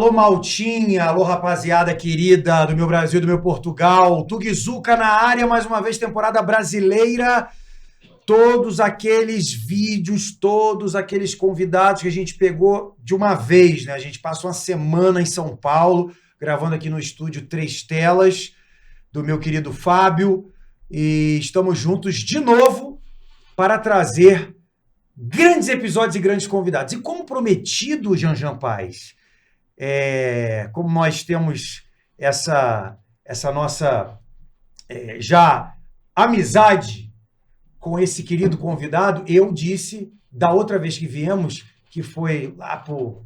Alô, Maltinha, alô, rapaziada querida do meu Brasil, do meu Portugal. Tuguizuca na área, mais uma vez, temporada brasileira. Todos aqueles vídeos, todos aqueles convidados que a gente pegou de uma vez, né? A gente passou uma semana em São Paulo, gravando aqui no estúdio 3 Telas, do meu querido Fábio. E estamos juntos de novo para trazer grandes episódios e grandes convidados. E como prometido, Janjan Paz, como nós temos essa nossa já amizade com esse querido convidado, eu disse da outra vez que viemos, que foi lá por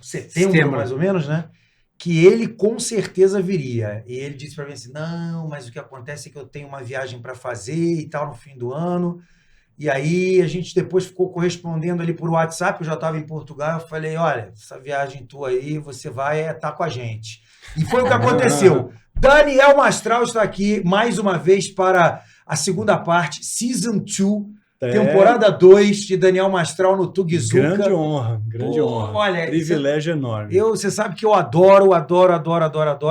setembro mais ou menos, né? Que ele com certeza viria. E ele disse para mim assim, não, mas o que acontece é que eu tenho uma viagem para fazer e tal no fim do ano. E aí a gente depois ficou correspondendo ali por WhatsApp, eu já estava em Portugal, eu falei, olha, essa viagem tua aí, você vai estar com a gente. E foi o que aconteceu. Daniel Mastral está aqui mais uma vez para a segunda parte, Season 2, temporada 2 de Daniel Mastral no Tuguizuca. Grande honra, grande honra. Olha, privilégio enorme. Você sabe que eu adoro.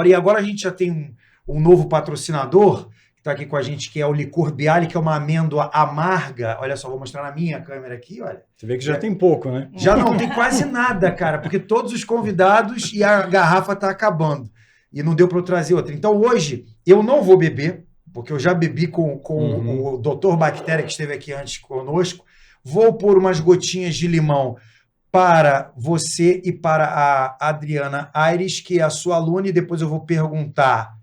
E agora a gente já tem um novo patrocinador que está aqui com a gente, que é o Licor Bialy, que é uma amêndoa amarga. Olha só, vou mostrar na minha câmera aqui, olha. Você vê que já tem pouco, né? Já não tem quase nada, cara, porque todos os convidados e a garrafa está acabando. E não deu para eu trazer outra. Então hoje eu não vou beber, porque eu já bebi com o Dr. Bactéria, que esteve aqui antes conosco. Vou pôr umas gotinhas de limão para você e para a Adriana Aires, que é a sua aluna, e depois eu vou perguntar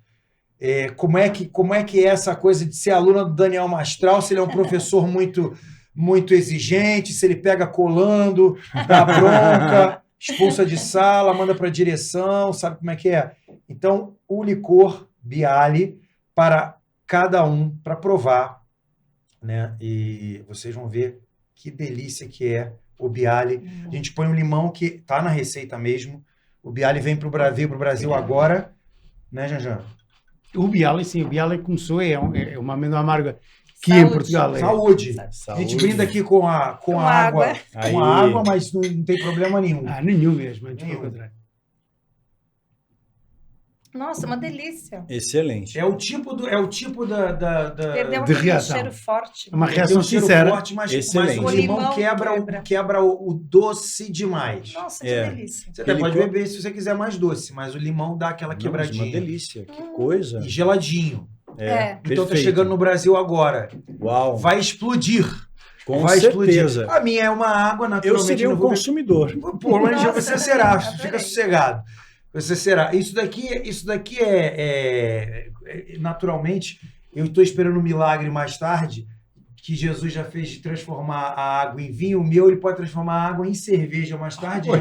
como é que é essa coisa de ser aluna do Daniel Mastral, se ele é um professor muito exigente, se ele pega colando, dá bronca, expulsa de sala, manda para a direção, sabe como é que é? Então, o Licor Bialy para cada um, para provar, né? E vocês vão ver que delícia que é o Bialy. A gente põe um limão que tá na receita mesmo. O Bialy vem pro Brasil agora, né, Janjan? O Bialy, sim, o Bialy começou, é uma amêndoa amarga que em Portugal Saúde. A gente brinda aqui com a água. Com a água, mas não tem problema nenhum. Nenhum mesmo, antes pelo contrário. Nossa, uma delícia. Excelente. É o tipo da Perdeu de reação. cheiro forte. Uma reação sincera. Forte, mas excelente. o limão quebra o doce demais. Nossa, que delícia. Você até pode beber se você quiser mais doce, mas o limão dá aquela quebradinha. Uma delícia, que coisa. E geladinho. Então perfeito. tá chegando no Brasil agora. Uau. Vai explodir. Com certeza. A minha é uma água, naturalmente. Eu seria um consumidor. Pô, mas você será, fica sossegado. Você será. Isso daqui naturalmente, eu estou esperando um milagre mais tarde, que Jesus já fez de transformar a água em vinho. O meu, ele pode transformar a água em cerveja mais tarde, Ou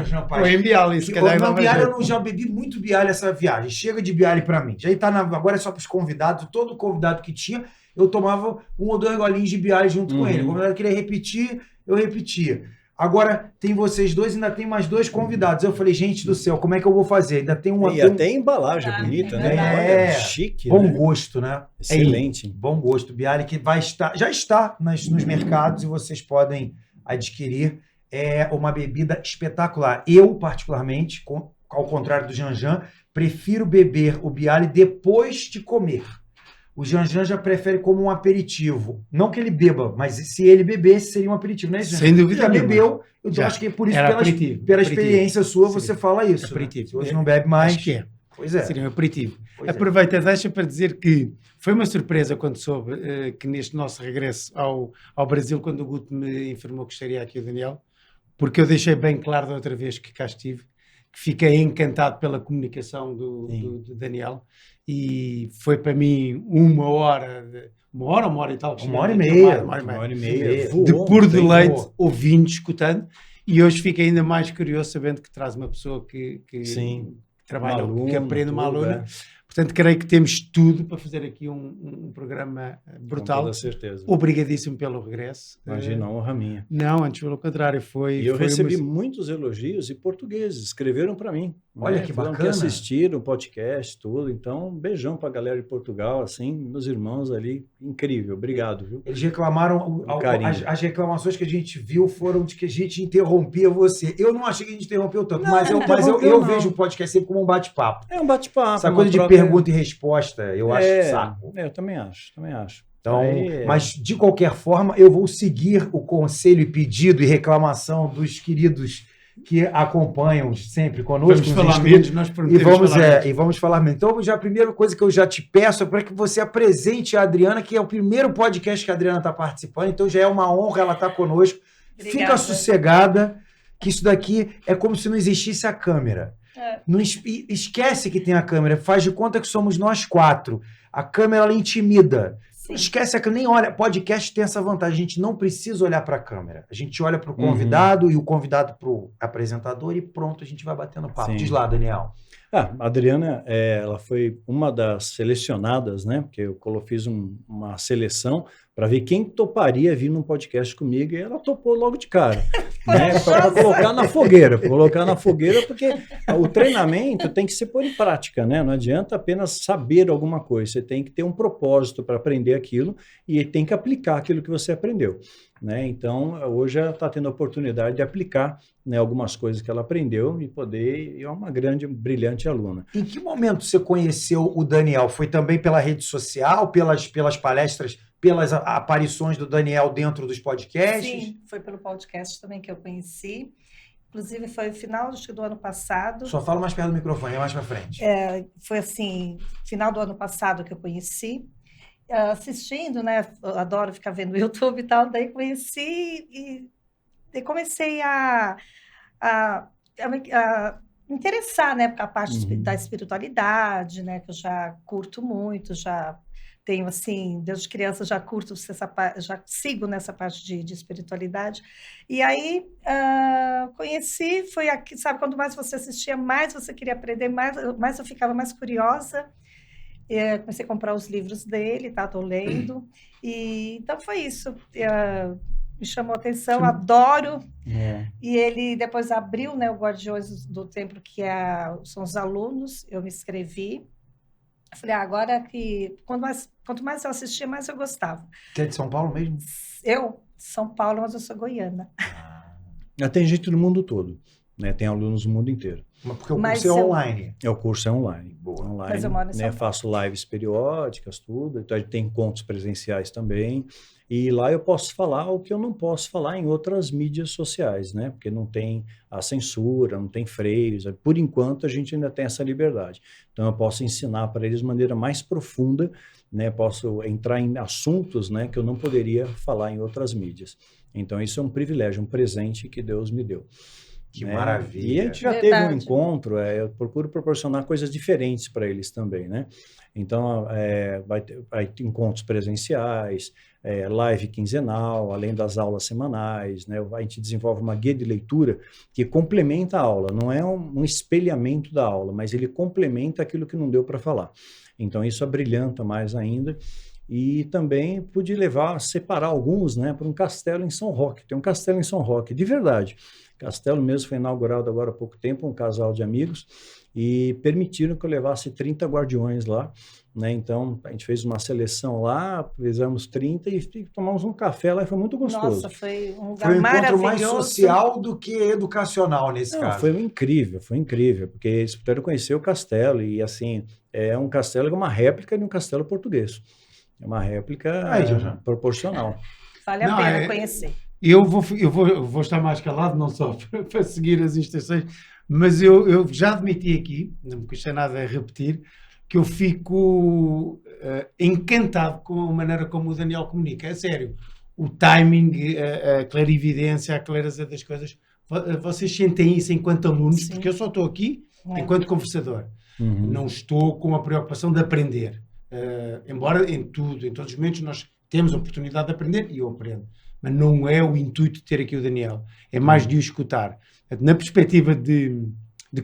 em Bialy, se calhar. Bialy, eu já bebi muito Bialy essa viagem. Chega de Bialy para mim. Já tá agora é só para os convidados. Todo convidado que tinha, eu tomava 1 ou 2 golinhos de Bialy junto com ele. O convidado queria repetir, eu repetia. Agora, tem vocês dois, ainda tem mais 2 convidados. Eu falei, gente do céu, como é que eu vou fazer? Ainda tem uma... E até embalagem bonita, né? Chique, bom gosto, né? Excelente. Bom gosto. Bialy que já está nos mercados e vocês podem adquirir. É uma bebida espetacular. Eu, particularmente, ao contrário do Janjan, prefiro beber o Bialy depois de comer. O Janjan já prefere como um aperitivo. Não que ele beba, mas se ele bebesse, seria um aperitivo, né, Janjan? Sem dúvida. Já bebeu, então acho que é por isso, pela experiência sua, você fala isso. Aperitivo. Né? Se hoje não bebe mais... Acho que é. Pois é. Seria um aperitivo. Aproveita, deixa para dizer que foi uma surpresa quando soube que neste nosso regresso ao Brasil, quando o Guto me informou que estaria aqui o Daniel, porque eu deixei bem claro da outra vez que cá estive, que fiquei encantado pela comunicação do Daniel. E foi para mim uma hora e tal. Uma hora e meia. De puro deleite, ouvindo, escutando. E hoje fico ainda mais curioso sabendo que traz uma pessoa que trabalha, que aprende uma aluna. Portanto, creio que temos tudo para fazer aqui um programa brutal. Com toda certeza. Obrigadíssimo pelo regresso. Imagina, honra minha. Não, antes pelo contrário. E eu recebi muitos elogios e portugueses escreveram para mim. Olha que Foram bacana. que assistiram o podcast, tudo. Então, um beijão pra galera de Portugal, assim, meus irmãos ali. Incrível, obrigado, viu? Eles reclamaram, carinho. as reclamações que a gente viu foram de que a gente interrompia você. Eu não achei que a gente interrompeu tanto, mas eu interrompeu, não. vejo o podcast sempre como um bate-papo. É um bate-papo. Essa uma coisa de troca- pergunta e resposta, eu acho saco. Eu também acho. Então, Aí, mas de qualquer forma, eu vou seguir o conselho e pedido e reclamação dos queridos que acompanham sempre conosco. Vamos nos falar inscritos. menos, nós E prometemos falar menos. vamos falar menos. Então, já a primeira coisa que eu já te peço é para que você apresente a Adriana, que é o primeiro podcast que a Adriana está participando, então já é uma honra ela estar conosco. Obrigada. Fica sossegada, que isso daqui é como se não existisse a câmera. É. Não esquece que tem a câmera, faz de conta que somos nós 4. A câmera ela intimida. Sim. Não esquece que nem olha. Podcast tem essa vantagem. A gente não precisa olhar para a câmera. A gente olha para o convidado e o convidado para o apresentador e pronto, a gente vai batendo papo. Sim. Diz lá, Daniel. A Adriana, ela foi uma das selecionadas, né? Porque eu fiz uma seleção para ver quem toparia vir num podcast comigo e ela topou logo de cara, né? Para colocar na fogueira, porque o treinamento tem que ser pôr em prática, né? Não adianta apenas saber alguma coisa, você tem que ter um propósito para aprender aquilo e tem que aplicar aquilo que você aprendeu, né? Então, hoje ela está tendo a oportunidade de aplicar, né, algumas coisas que ela aprendeu e poder, e é uma grande, brilhante aluna. Em que momento você conheceu o Daniel? Foi também pela rede social, pelas palestras, pelas aparições do Daniel dentro dos podcasts? Sim, foi pelo podcast também que eu conheci. Inclusive, foi no final do ano passado. Só fala mais perto do microfone, é mais para frente. Foi assim, final do ano passado que eu conheci. Assistindo, né? Eu adoro ficar vendo o YouTube e tal. Daí conheci e comecei a me interessar, né? Porque a parte da espiritualidade, né? Que eu já curto muito, já tenho assim, desde criança já curto já sigo nessa parte de espiritualidade. E aí conheci, foi aqui, sabe, quanto mais você assistia, mais você queria aprender, mais eu ficava mais curiosa. Comecei a comprar os livros dele, tá? Tô lendo. E então foi isso. Me chamou a atenção, adoro. E ele depois abriu, né, o Guardiões do Templo, que são os alunos. Eu me inscrevi. Eu falei, agora que quanto mais eu assistia, mais eu gostava. Você é de São Paulo mesmo? Eu, São Paulo, mas eu sou goiana. Tem gente do mundo todo, né? Tem alunos do mundo inteiro. Porque o curso é online. O curso é online. Online, Mas eu moro em São né? Paulo. Faço lives periódicas, tudo. Então, tem encontros presenciais também. E lá eu posso falar o que eu não posso falar em outras mídias sociais, né? Porque não tem a censura, não tem freios. Por enquanto, a gente ainda tem essa liberdade. Então, eu posso ensinar para eles de maneira mais profunda, né? Posso entrar em assuntos, né, que eu não poderia falar em outras mídias. Então, isso é um privilégio, um presente que Deus me deu. Que né? maravilha. E a gente já teve um encontro, eu procuro proporcionar coisas diferentes para eles também, né? Então, vai ter encontros presenciais, live quinzenal, além das aulas semanais, né? A gente desenvolve uma guia de leitura que complementa a aula, não é um espelhamento da aula, mas ele complementa aquilo que não deu para falar. Então, isso abrilhanta mais ainda. E também pude separar alguns, né, para um castelo em São Roque. Tem um castelo em São Roque, de verdade. Castelo mesmo foi inaugurado agora há pouco tempo, um casal de amigos, e permitiram que eu levasse 30 guardiões lá, né? Então, a gente fez uma seleção lá, fizemos 30 e tomamos um café lá e foi muito gostoso. Nossa, foi um lugar Foi um encontro maravilhoso. mais social do que educacional nesse caso. Foi incrível, porque eles puderam conhecer o castelo e, assim, é um castelo, é uma réplica de um castelo português. É uma réplica proporcional. Vale a pena conhecer. Eu vou estar mais calado, não só para seguir as instruções, mas eu já admiti aqui, não me custa nada a repetir, que eu fico encantado com a maneira como o Daniel comunica. É sério, o timing, a clarividência, a clareza das coisas. Vocês sentem isso enquanto alunos? Sim. Porque eu só estou aqui enquanto conversador. Não estou com a preocupação de aprender. Embora em todos os momentos nós temos a oportunidade de aprender e eu aprendo. Mas não é o intuito de ter aqui o Daniel, é mais de o escutar. Na perspectiva de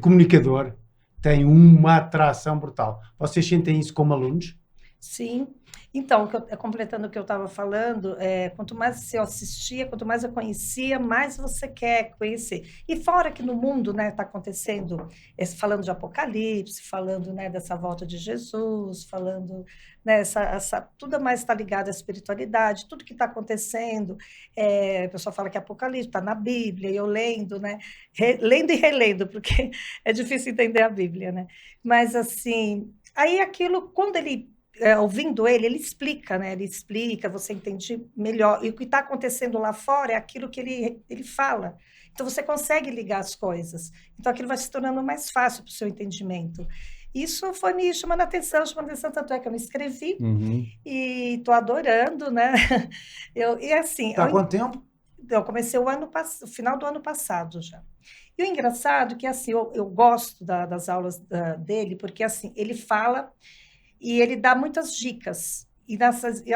comunicador, tem uma atração brutal. Vocês sentem isso como alunos? Sim. Então, completando o que eu estava falando, quanto mais eu assistia, quanto mais eu conhecia, mais você quer conhecer. E fora que no mundo, né, está acontecendo, falando de Apocalipse, falando, né, dessa volta de Jesus, falando, né, tudo mais está ligado à espiritualidade, tudo que está acontecendo. O pessoal fala que Apocalipse está na Bíblia, e eu lendo, né, lendo e relendo, porque é difícil entender a Bíblia, né? Mas, assim, aí aquilo, quando ouvindo ele explica, né? Ele explica, você entende melhor. E o que está acontecendo lá fora é aquilo que ele fala. Então, você consegue ligar as coisas. Então, aquilo vai se tornando mais fácil para o seu entendimento. Isso foi me chamando a atenção, tanto é que eu me inscrevi e estou adorando, né? E assim... Tá há quanto tempo? Eu comecei o final do ano passado já. E o engraçado é que, assim, eu gosto das aulas dele, porque, assim, ele fala... E ele dá muitas dicas. E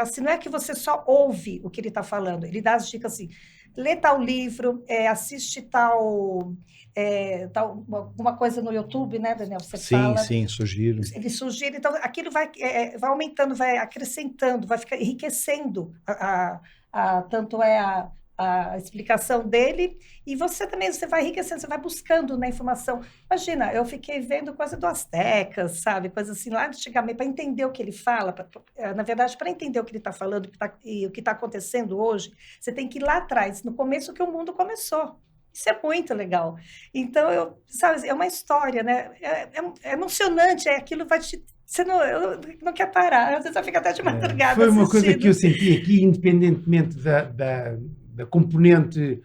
assim, não é que você só ouve o que ele está falando, ele dá as dicas assim, lê tal livro, assiste tal alguma coisa no YouTube, né, Daniel? Você fala. Sim, sugiro. Ele sugere, então aquilo vai aumentando, vai acrescentando, vai ficar enriquecendo tanto a explicação dele, e você também vai enriquecendo, você vai buscando na informação. Imagina, eu fiquei vendo coisa do Aztecas, sabe? Coisa assim, lá antigamente, para entender o que ele fala, na verdade, para entender o que ele está falando e o que está acontecendo hoje, você tem que ir lá atrás, no começo que o mundo começou. Isso é muito legal. Então, sabe, é uma história, né? É emocionante, aquilo vai te... Você não quer parar, você só fica até de madrugada Foi uma assistindo. coisa que eu senti aqui, independentemente da componente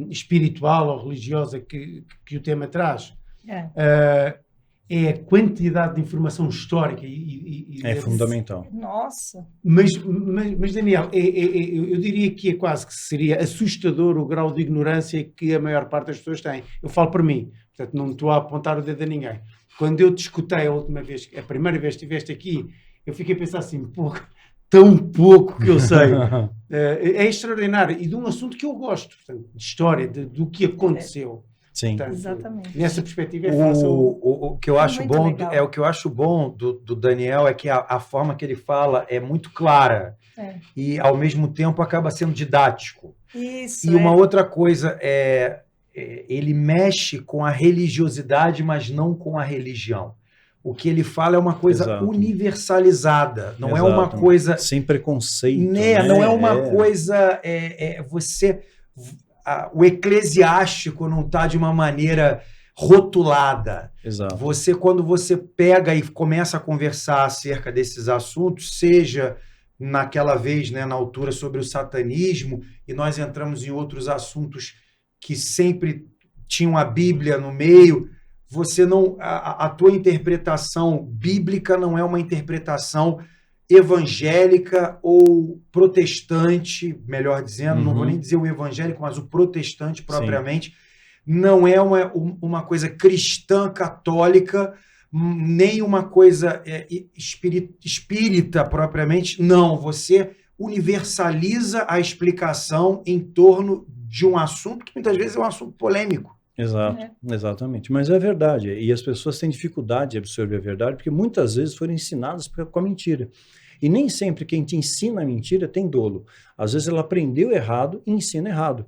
espiritual ou religiosa que o tema traz, é a quantidade de informação histórica é fundamental. Nossa! Mas Daniel, eu diria que quase que seria assustador o grau de ignorância que a maior parte das pessoas tem. Eu falo por mim, portanto não estou a apontar o dedo a ninguém. Quando eu te escutei a primeira vez que estiveste aqui, eu fiquei a pensar assim, pô, tão pouco que eu sei. É extraordinário. E de um assunto que eu gosto, portanto, de história, do que aconteceu. Sim. Portanto, exatamente. Nessa perspectiva é fácil. O que eu acho muito bom, legal. o que eu acho bom do Daniel é que a forma que ele fala é muito clara e, ao mesmo tempo, acaba sendo didático. Isso, E uma outra coisa ele mexe com a religiosidade, mas não com a religião. O que ele fala é uma coisa universalizada, não é uma coisa... Sem preconceito. Não é uma coisa... o eclesiástico não está de uma maneira rotulada. Exato. Quando você pega e começa a conversar acerca desses assuntos, seja naquela vez, né, na altura sobre o satanismo, e nós entramos em outros assuntos que sempre tinham a Bíblia no meio, a tua interpretação bíblica não é uma interpretação evangélica ou protestante, melhor dizendo, não vou nem dizer o evangélico, mas o protestante propriamente, não é uma coisa cristã católica, nem uma coisa espírita propriamente, não, você universaliza a explicação em torno de um assunto que muitas vezes é um assunto polêmico. Exato, exatamente. Mas é verdade. E as pessoas têm dificuldade de absorver a verdade porque muitas vezes foram ensinadas com a mentira. E nem sempre quem te ensina a mentira tem dolo. Às vezes ela aprendeu errado e ensina errado.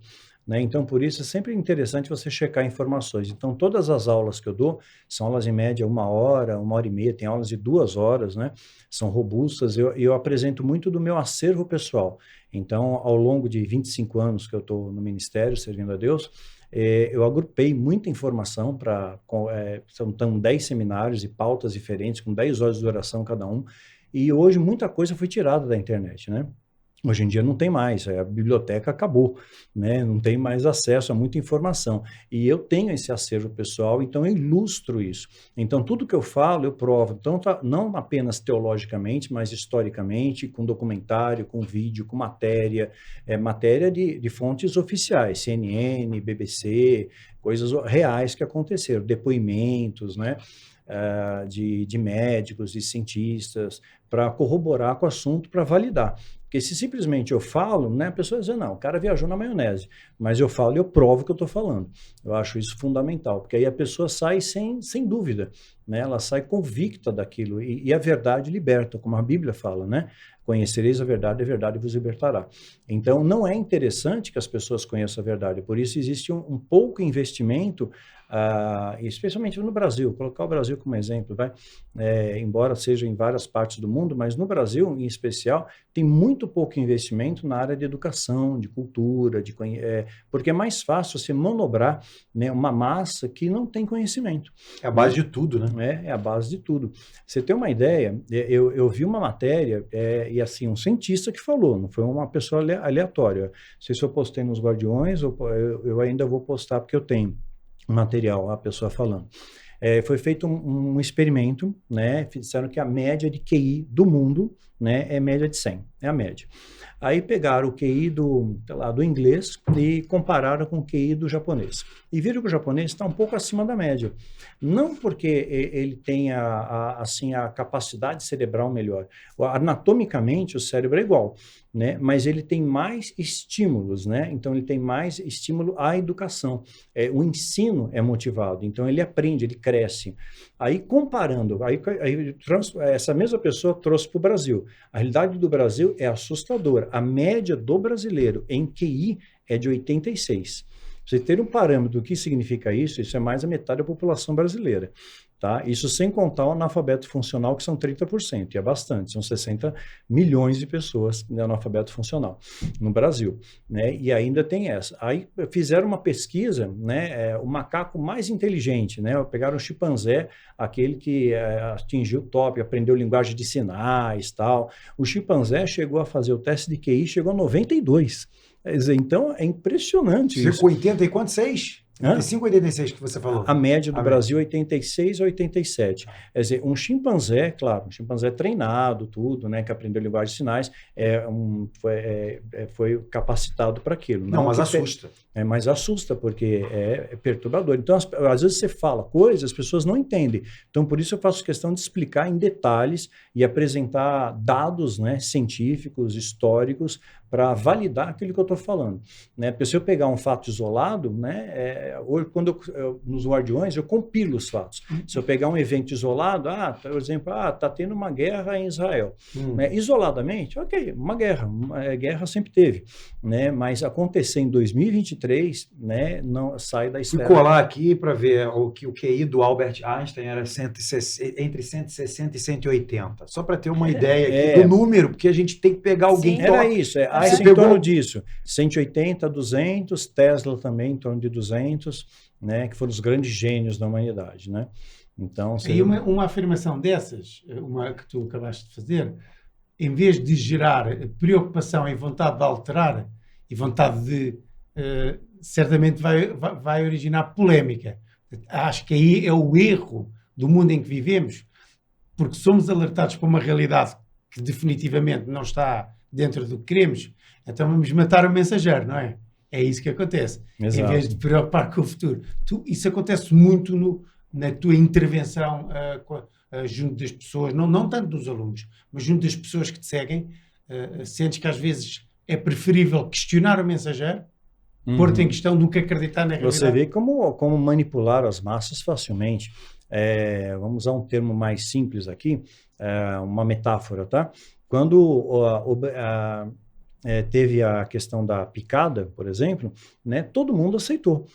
Né? Então, por isso, é sempre interessante você checar informações. Então, todas as aulas que eu dou são aulas em média 1 hora, 1 hora e meia, tem aulas de 2 horas, né? São robustas. Eu apresento muito do meu acervo pessoal. Então, ao longo de 25 anos que eu estou no ministério, servindo a Deus, eu agrupei muita informação são 10 seminários e pautas diferentes, com 10 horas de duração cada um, e hoje muita coisa foi tirada da internet, né? Hoje em dia não tem mais, a biblioteca acabou, né? Não tem mais acesso a muita informação. E eu tenho esse acervo pessoal, então eu ilustro isso. Então tudo que eu falo, eu provo, então, não apenas teologicamente, mas historicamente, com documentário, com vídeo, com matéria, matéria de fontes oficiais, CNN, BBC, coisas reais que aconteceram, depoimentos, né? De médicos e cientistas, para corroborar com o assunto, para validar. Porque se simplesmente eu falo, né, a pessoa diz, não, o cara viajou na maionese, mas eu falo e eu provo o que eu estou falando. Eu acho isso fundamental, porque aí a pessoa sai sem dúvida, né? Ela sai convicta daquilo, e a verdade liberta, como a Bíblia fala, né? Conhecereis a verdade vos libertará. Então, não é interessante que as pessoas conheçam a verdade, por isso existe um pouco investimento, especialmente no Brasil, colocar o Brasil como exemplo, vai? Embora seja em várias partes do mundo, mas no Brasil, em especial, tem muito pouco investimento na área de educação, de cultura, porque é mais fácil você manobrar, né, uma massa que não tem conhecimento. É a base de tudo, né? É a base de tudo. Você tem uma ideia, eu vi uma matéria, e assim, um cientista que falou, não foi uma pessoa aleatória. Não sei se eu postei nos Guardiões, ou eu ainda vou postar porque eu tenho material, a pessoa falando. Foi feito um experimento, né? Disseram que a média de QI do mundo, né, é média de 100, é a média. Aí pegaram o QI do inglês e compararam com o QI do japonês. E viram que o japonês está um pouco acima da média. Não porque ele tenha a capacidade cerebral melhor. Anatomicamente, o cérebro é igual, né? Mas ele tem mais estímulos, né? Então, ele tem mais estímulo à educação. O ensino é motivado, então ele aprende, ele cresce. Aí, comparando, essa mesma pessoa trouxe para o Brasil. A realidade do Brasil é assustadora. A média do brasileiro em QI é de 86. Você ter um parâmetro do que significa isso é mais da metade da população brasileira. Tá? Isso sem contar o analfabeto funcional, que são 30%, e é bastante, são 60 milhões de pessoas de analfabeto funcional no Brasil, né? E ainda tem essa. Aí fizeram uma pesquisa, né? O macaco mais inteligente, né? Pegaram o chimpanzé, aquele que atingiu o top, aprendeu linguagem de sinais, tal. O chimpanzé chegou a fazer o teste de QI, chegou a 92. Quer dizer, então é impressionante isso. 80 e quanto? 6? 85 ou 86 que você falou? A média do Brasil é 86 a 87. Quer dizer, um chimpanzé, claro, um chimpanzé treinado, tudo, né, que aprendeu linguagem de sinais, foi capacitado para aquilo. Não, mas assusta. Mas assusta, porque é perturbador. Então, às vezes você fala coisas, as pessoas não entendem. Então, por isso eu faço questão de explicar em detalhes e apresentar dados, né, científicos, históricos, para validar aquilo que eu estou falando, né? Porque se eu pegar um fato isolado, né, hoje, quando nos Guardiões, eu compilo os fatos. Se eu pegar um evento isolado, por exemplo, está tendo uma guerra em Israel. Né? Isoladamente, ok, uma guerra sempre teve, né? Mas acontecer em 2023, né, não sai da esfera. Fui colar aqui para ver o QI do Albert Einstein era entre 160 e 180. Só para ter uma ideia aqui do número, porque a gente tem que pegar alguém... Era isso, Einstein em torno disso. 180, 200, Tesla também em torno de 200, né, que foram os grandes gênios da humanidade, né? Então, e uma afirmação dessas, uma que tu acabaste de fazer, em vez de gerar preocupação e vontade de alterar e vontade de, certamente vai originar polémica. Acho que aí é o erro do mundo em que vivemos, porque somos alertados para uma realidade que definitivamente não está dentro do que queremos, então vamos matar o mensageiro, não é? É isso que acontece. Exato. Em vez de preocupar com o futuro. Isso acontece muito na tua intervenção junto das pessoas, não tanto dos alunos, mas junto das pessoas que te seguem. Sentes que às vezes é preferível questionar o mensageiro, pôr-te em questão do que acreditar na realidade. Você vê como manipular as massas facilmente. Vamos usar um termo mais simples aqui, uma metáfora, tá? Quando teve a questão da picada, por exemplo, né, todo mundo aceitou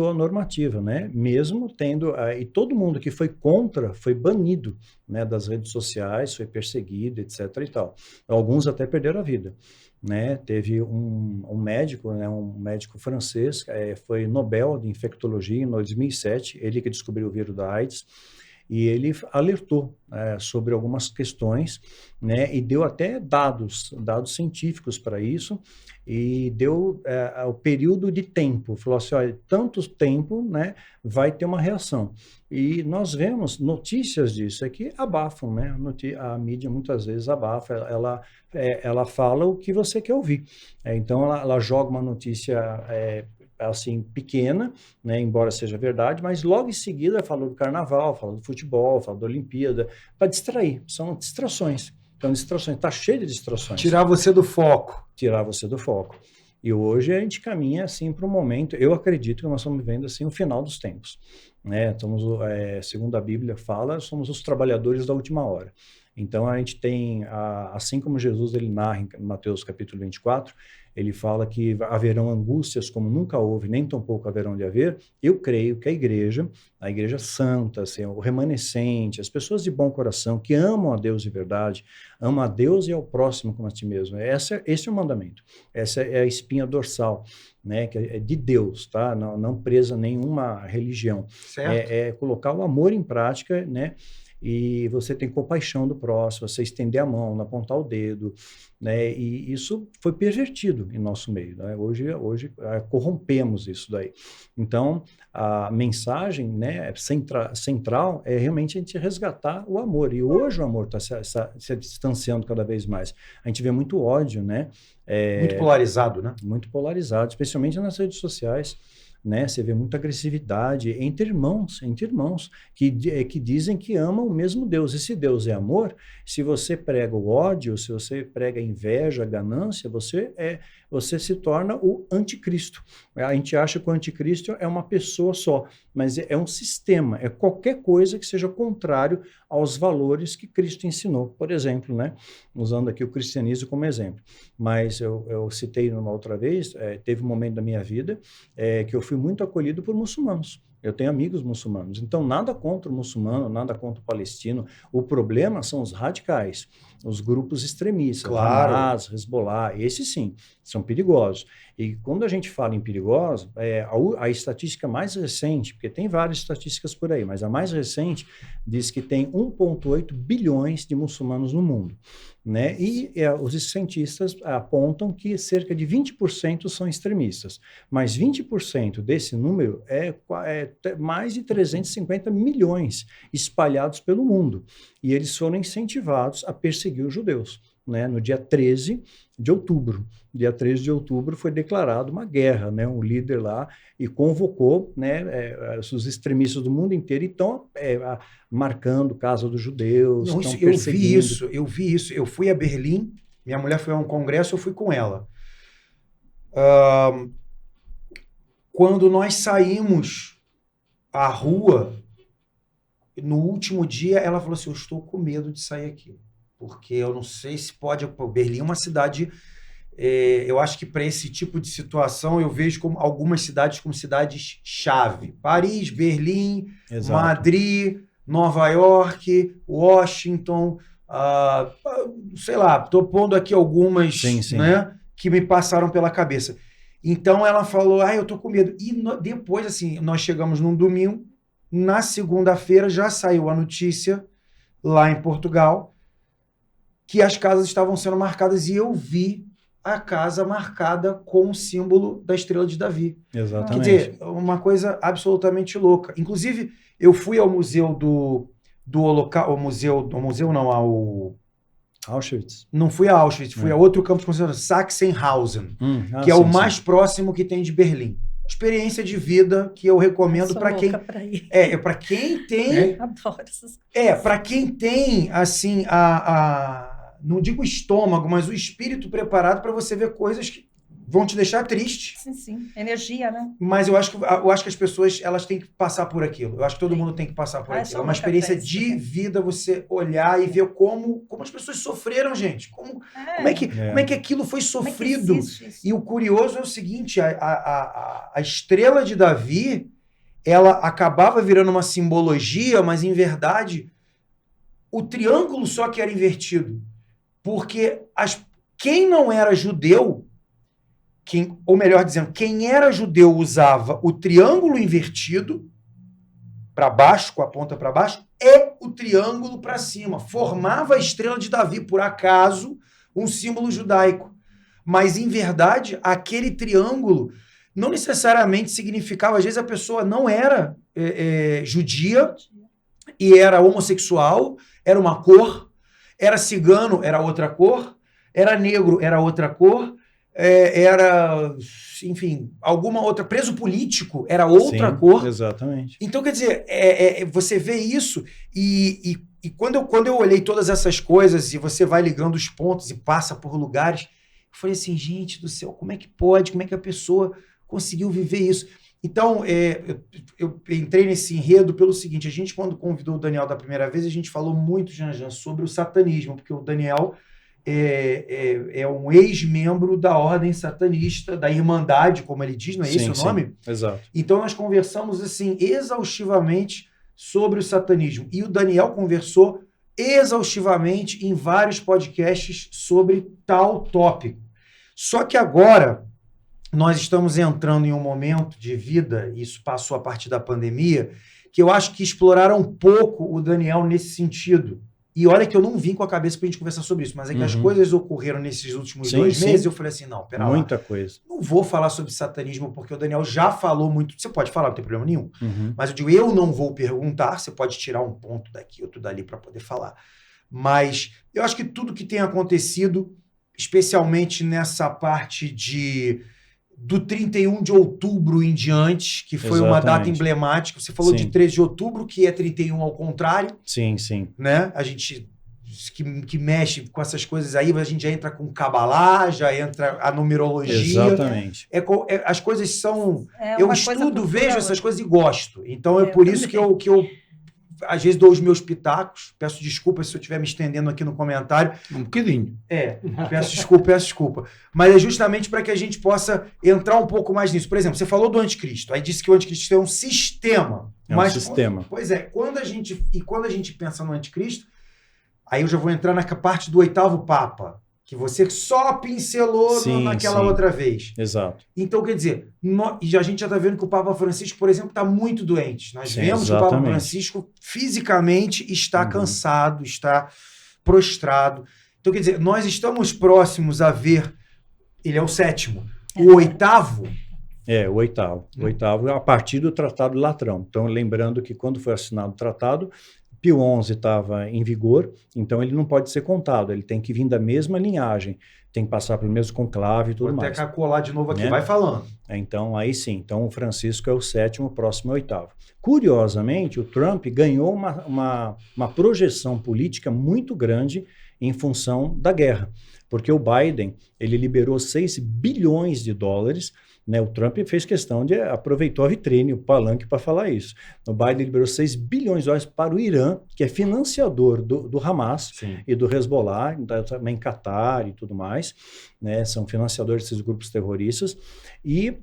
a normativa, né, mesmo tendo, e todo mundo que foi contra foi banido, né, das redes sociais, foi perseguido, etc. e tal. Alguns até perderam a vida. Né, teve um médico, né, um médico francês, foi Nobel de infectologia em 2007, ele que descobriu o vírus da AIDS, e ele alertou sobre algumas questões, né, e deu até dados científicos para isso, e deu o período de tempo, falou assim, olha, tanto tempo, né, vai ter uma reação. E nós vemos notícias disso, é que abafam, né, a mídia muitas vezes abafa, ela fala o que você quer ouvir. Então ela joga uma notícia assim, pequena, né, embora seja verdade, mas logo em seguida falou do carnaval, falou do futebol, falou da Olimpíada, para distrair, são distrações. Então, distrações, está cheio de distrações. Tirar você do foco. Tirar você do foco. E hoje a gente caminha assim para um momento, eu acredito que nós estamos vivendo assim o final dos tempos, né? Estamos, segundo a Bíblia fala, somos os trabalhadores da última hora. Então a gente tem, assim como Jesus ele narra em Mateus capítulo 24, ele fala que haverão angústias como nunca houve, nem tampouco haverão de haver. Eu creio que a igreja santa, assim, o remanescente, as pessoas de bom coração, que amam a Deus de verdade, amam a Deus e ao próximo como a ti mesmo. Esse é o mandamento. Essa é a espinha dorsal, né, que é de Deus, tá? Não presa a nenhuma religião. Certo. É colocar o amor em prática, né? E você tem compaixão do próximo, você estender a mão, não apontar o dedo, né? E isso foi pervertido em nosso meio, né? Hoje corrompemos isso daí. Então, a mensagem, né, central é realmente a gente resgatar o amor. E hoje o amor está se distanciando cada vez mais. A gente vê muito ódio, né? Muito polarizado, né? Muito polarizado, especialmente nas redes sociais. Né? Você vê muita agressividade entre irmãos que dizem que amam o mesmo Deus. E se Deus é amor, se você prega o ódio, se você prega a inveja, a ganância, você se torna o anticristo. A gente acha que o anticristo é uma pessoa só, mas é um sistema, é qualquer coisa que seja contrário aos valores que Cristo ensinou. Por exemplo, né? Usando aqui o cristianismo como exemplo. Mas eu citei numa outra vez, teve um momento da minha vida que eu fui muito acolhido por muçulmanos. Eu tenho amigos muçulmanos. Então, nada contra o muçulmano, nada contra o palestino. O problema são os radicais, os grupos extremistas, claro. Hamas, Hezbollah, esses sim, são perigosos. E quando a gente fala em perigosos, a estatística mais recente, porque tem várias estatísticas por aí, mas a mais recente diz que tem 1,8 bilhões de muçulmanos no mundo. Né? E os cientistas apontam que cerca de 20% são extremistas, mas 20% desse número é mais de 350 milhões espalhados pelo mundo. E eles foram incentivados a perseguir os judeus. Né, no dia 13 de outubro. Dia 13 de outubro foi declarada uma guerra, né, um líder lá, e convocou, né, os extremistas do mundo inteiro e estão marcando casa dos judeus. Não, eu vi isso. Eu fui a Berlim, minha mulher foi a um congresso, eu fui com ela. Quando nós saímos à rua, no último dia, ela falou assim, eu estou com medo de sair aqui. Porque eu não sei se pode... Berlim é uma cidade... eu acho que para esse tipo de situação eu vejo como algumas cidades como cidades-chave. Paris, Berlim, exato. Madrid, Nova York, Washington, sei lá, estou pondo aqui algumas sim. Né, que me passaram pela cabeça. Então ela falou, eu estou com medo. E depois, assim, nós chegamos num domingo, na segunda-feira já saiu a notícia lá em Portugal que as casas estavam sendo marcadas e eu vi a casa marcada com o símbolo da Estrela de Davi. Exatamente. Quer dizer, uma coisa absolutamente louca. Inclusive, eu fui ao museu do Holocausto, ao... Auschwitz. Não fui a Auschwitz, fui a outro campo de concentração, Sachsenhausen, que é o mais próximo que tem de Berlim. Experiência de vida que eu recomendo para quem para quem tem adoro essas coisas. Para quem tem assim não digo estômago, mas o espírito preparado para você ver coisas que vão te deixar triste. Sim, energia, né? Mas eu acho que as pessoas elas têm que passar por aquilo. Eu acho que todo mundo tem que passar por aquilo. É uma experiência de vida você olhar e ver como as pessoas sofreram, gente. Como é que aquilo foi sofrido? E o curioso é o seguinte, a Estrela de Davi, ela acabava virando uma simbologia, mas em verdade o triângulo só que era invertido. Porque quem não era judeu, ou melhor dizendo, quem era judeu usava o triângulo invertido para baixo, com a ponta para baixo, e o triângulo para cima. Formava a Estrela de Davi, por acaso, um símbolo judaico. Mas, em verdade, aquele triângulo não necessariamente significava, às vezes a pessoa não era judia e era homossexual, era uma cor, era cigano, era outra cor, era negro, era outra cor, era, enfim, alguma outra, preso político, era outra cor. Exatamente. Então, quer dizer, você vê isso e E quando eu olhei todas essas coisas e você vai ligando os pontos e passa por lugares, eu falei assim, gente do céu, como é que pode? Como é que a pessoa conseguiu viver isso? Então, eu entrei nesse enredo pelo seguinte, a gente quando convidou o Daniel da primeira vez, a gente falou muito, Janjan, sobre o satanismo, porque o Daniel é um ex-membro da ordem satanista, da Irmandade, como ele diz, não é esse o nome? Exato. Então nós conversamos assim exaustivamente sobre o satanismo. E o Daniel conversou exaustivamente em vários podcasts sobre tal tópico. Só que agora nós estamos entrando em um momento de vida, isso passou a partir da pandemia, que eu acho que exploraram um pouco o Daniel nesse sentido. E olha que eu não vim com a cabeça pra gente conversar sobre isso, mas é que as coisas ocorreram nesses últimos 2 meses, eu falei assim, não, pera lá. Muita coisa. Não vou falar sobre satanismo, porque o Daniel já falou muito. Você pode falar, não tem problema nenhum. Mas eu digo, eu não vou perguntar, você pode tirar um ponto daqui, outro dali para poder falar. Mas eu acho que tudo que tem acontecido, especialmente nessa parte do 31 de outubro em diante, que foi uma data emblemática. Você falou de 13 de outubro, que é 31 ao contrário. Sim, sim. Né? A gente que mexe com essas coisas aí, a gente já entra com Cabalá, já entra a numerologia. Exatamente. As coisas são... eu estudo, vejo essas coisas e gosto. Então é por também. isso que eu às vezes dou os meus pitacos. Peço desculpas se eu estiver me estendendo aqui no comentário. Um bocadinho. Peço desculpa. Mas é justamente para que a gente possa entrar um pouco mais nisso. Por exemplo, você falou do anticristo. Aí disse que o anticristo é um sistema. Um sistema. Pois é. Quando a gente pensa no anticristo, aí eu já vou entrar na parte do 8º Papa, que você só pincelou naquela outra vez. Exato. Então, quer dizer, a gente já está vendo que o Papa Francisco, por exemplo, está muito doente. Nós vemos que o Papa Francisco fisicamente está cansado, está prostrado. Então, quer dizer, nós estamos próximos a ver, ele é o 7º, o 8º. O 8º. O 8º é a partir do Tratado Latrão. Então, lembrando que quando foi assinado o tratado, Pio XI estava em vigor, então ele não pode ser contado, ele tem que vir da mesma linhagem, tem que passar pelo mesmo conclave e tudo mais. Vou até colar de novo aqui, vai falando. Então, aí sim, então o Francisco é o 7º, o próximo é o 8º. Curiosamente, o Trump ganhou uma projeção política muito grande em função da guerra, porque o Biden, ele liberou 6 bilhões de dólares, né? O Trump fez questão aproveitou a vitrine, o palanque para falar isso. O Biden liberou 6 bilhões de dólares para o Irã, que é financiador do Hamas e do Hezbollah, também Qatar e tudo mais, né? São financiadores desses grupos terroristas. E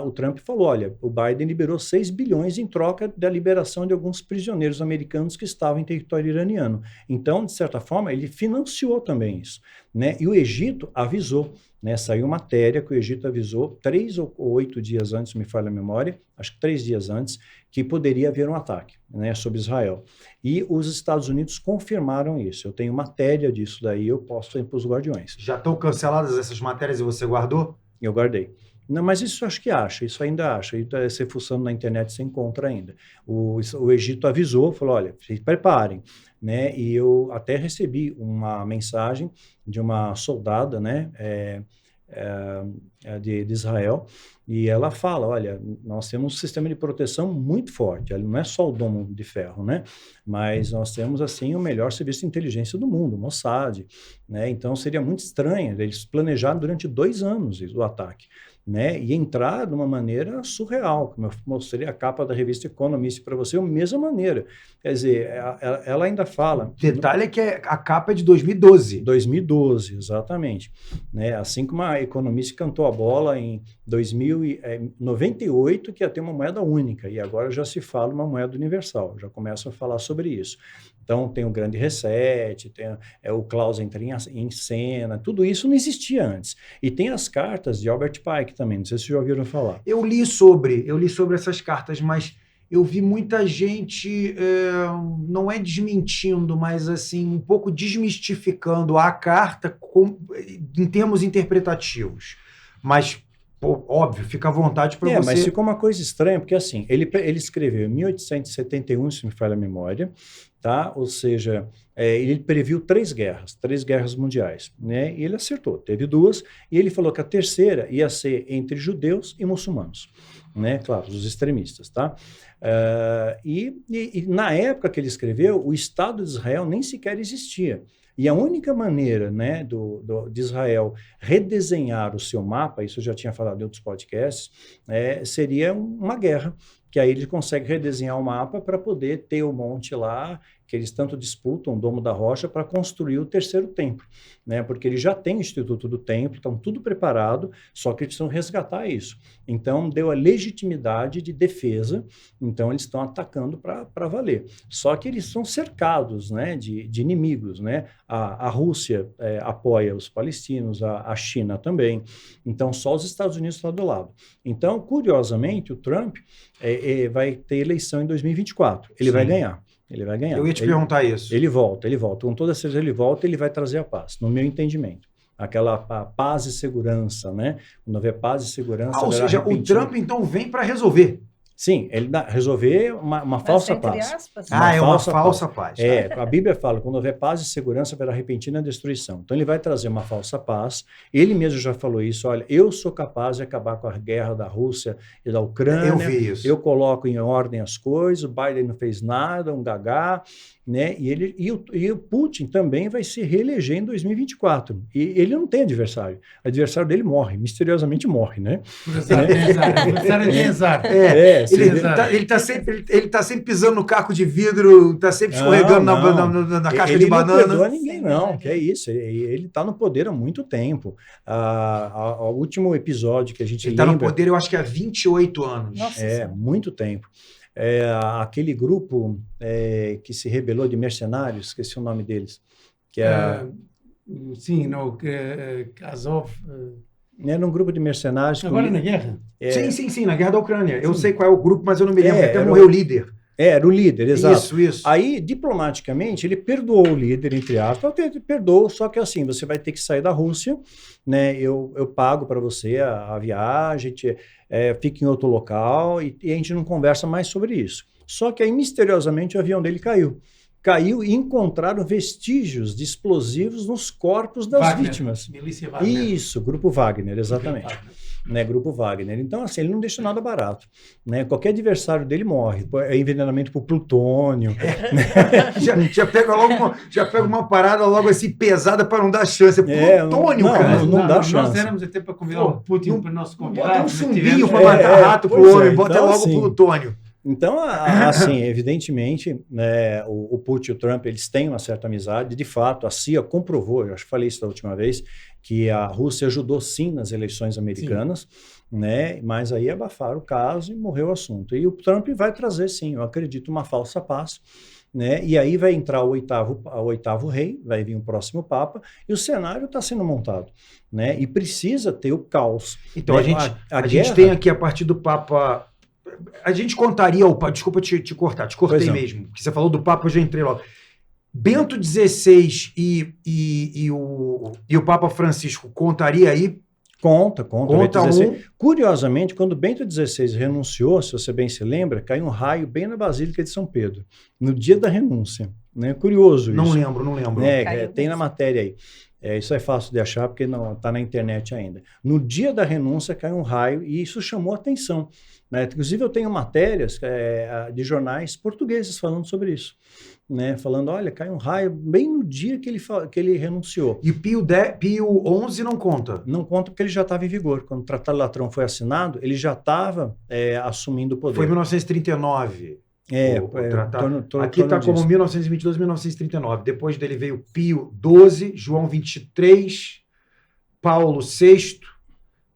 o Trump falou, olha, o Biden liberou 6 bilhões em troca da liberação de alguns prisioneiros americanos que estavam em território iraniano. Então, de certa forma, ele financiou também isso, né? E o Egito avisou, né? Saiu matéria que o Egito avisou 3 ou 8 dias antes, me falha a memória, acho que 3 dias antes, que poderia haver um ataque, né, sobre Israel. E os Estados Unidos confirmaram isso. Eu tenho matéria disso daí, eu posto aí para os Guardiões. Já estão canceladas essas matérias e você guardou? Eu guardei. Não, mas isso acho que isso ainda acha. E você fuçando na internet você encontra ainda. O Egito avisou, falou, olha, se preparem, né? E eu até recebi uma mensagem de uma soldada, né, de Israel, e ela fala, olha, nós temos um sistema de proteção muito forte, não é só o domo de ferro, né? Mas nós temos, assim, o melhor serviço de inteligência do mundo, o Mossad, né? Então seria muito estranho, eles planejaram durante 2 anos o ataque, né? E entrar de uma maneira surreal, como eu mostrei a capa da revista Economist para você, da mesma maneira. Quer dizer, ela ainda fala... Detalhe é que a capa é de 2012. 2012, exatamente. Né? Assim como a Economist cantou a bola em 98, que ia ter uma moeda única, e agora já se fala uma moeda universal, já começa a falar sobre isso. Então, tem o grande reset, tem o Klaus entra em cena, tudo isso não existia antes. E tem as cartas de Albert Pike também, não sei se vocês já ouviram falar. Eu li sobre essas cartas, mas eu vi muita gente, não é desmentindo, mas assim, um pouco desmistificando a carta em termos interpretativos. Mas pô, óbvio, fica à vontade para você. Mas ficou uma coisa estranha, porque assim, ele escreveu em 1871, se me falha a memória, tá? Ou seja, ele previu 3 guerras mundiais, né? E ele acertou, teve 2, e ele falou que a terceira ia ser entre judeus e muçulmanos, né? Claro, os extremistas, tá? E na época que ele escreveu, o Estado de Israel nem sequer existia. E a única maneira, né, de Israel redesenhar o seu mapa, isso eu já tinha falado em outros podcasts, seria uma guerra, que aí ele consegue redesenhar o mapa para poder ter o monte lá, que eles tanto disputam, o Domo da Rocha, para construir o terceiro templo, né? Porque ele já tem o Instituto do Templo, estão tudo preparado, só que eles precisam resgatar isso. Então, deu a legitimidade de defesa, então eles estão atacando para valer. Só que eles são cercados, né, de inimigos, né? A Rússia apoia os palestinos, a China também, então só os Estados Unidos estão do lado. Então, curiosamente, o Trump vai ter eleição em 2024, ele vai ganhar. Ele vai ganhar. Eu ia te perguntar isso. Ele volta. Com toda certeza ele volta, ele vai trazer a paz, no meu entendimento. Aquela paz e segurança, né? Quando houver paz e segurança... ou seja, o Trump, então, vem para resolver. Sim, ele resolver uma falsa paz. Aspas. Uma falsa paz. A Bíblia fala, quando houver paz e segurança, haverá repentina destruição. Então ele vai trazer uma falsa paz. Ele mesmo já falou isso, olha, eu sou capaz de acabar com a guerra da Rússia e da Ucrânia. Eu vi isso. Eu coloco em ordem as coisas, o Biden não fez nada, um gagá, né? E o Putin também vai se reeleger em 2024. E ele não tem adversário. O adversário dele morre, misteriosamente morre, né? Adversário tem azar. Ele tá sempre pisando no caco de vidro, tá sempre escorregando na casca de banana. Ele não perdoa ninguém, não, que é isso. Ele tá no poder há muito tempo. O último episódio que a gente lembra... Ele tá no poder, eu acho que há 28 anos. Nossa, muito tempo. Aquele grupo que se rebelou de mercenários, esqueci o nome deles. Que sim, no Azov... Era um grupo de mercenários... Agora na guerra? Sim, na guerra da Ucrânia. Eu sei qual é o grupo, mas eu não me lembro. Até morreu o líder. Era o líder, exato. Isso. Aí, diplomaticamente, ele perdoou o líder, entre aspas. Perdoou, só que assim, você vai ter que sair da Rússia, né? Eu pago para você a viagem, fica em outro local e a gente não conversa mais sobre isso. Só que aí, misteriosamente, o avião dele caiu e encontraram vestígios de explosivos nos corpos das vítimas. Milícia Wagner. Isso, Grupo Wagner, exatamente. Grupo Wagner. Então, assim, ele não deixa nada barato. Né? Qualquer adversário dele morre. É envenenamento por plutônio. Já pega uma parada logo assim pesada para não dar chance. Plutônio, cara. Não dá chance. Nós éramos até para convidar o Putin para o nosso convidado. Bota um chumbinho para matar rato pro homem, bota então, logo assim, plutônio. Então, assim, evidentemente, né, o Putin e o Trump, eles têm uma certa amizade. De fato, a CIA comprovou, eu acho que falei isso da última vez, que a Rússia ajudou sim nas eleições americanas, né, mas aí abafaram o caso e morreu o assunto. E o Trump vai trazer, sim, eu acredito, uma falsa paz, né, e aí vai entrar o oitavo rei, vai vir o próximo papa, e o cenário está sendo montado, né, e precisa ter o caos. Então, né, a gente tem aqui, a partir do papa... A gente contaria o Papa, desculpa te cortar, te cortei mesmo, porque você falou do Papa, eu já entrei logo. Bento XVI e o Papa Francisco contaria aí? Conta. Bento XVI. Curiosamente, quando Bento XVI renunciou, se você bem se lembra, caiu um raio bem na Basílica de São Pedro, no dia da renúncia. Né? Curioso isso. Não lembro. Tem na matéria aí. Isso é fácil de achar porque não está na internet ainda. No dia da renúncia caiu um raio e isso chamou atenção. Né? Inclusive eu tenho matérias de jornais portugueses falando sobre isso. Né? Falando, olha, caiu um raio bem no dia que ele renunciou. E Pio XI não conta? Não conta porque ele já estava em vigor. Quando o Tratado de Latrão foi assinado, ele já estava assumindo o poder. Foi em 1939. Aqui está como 1922, 1939. Depois dele veio Pio XII, João XXIII, Paulo VI,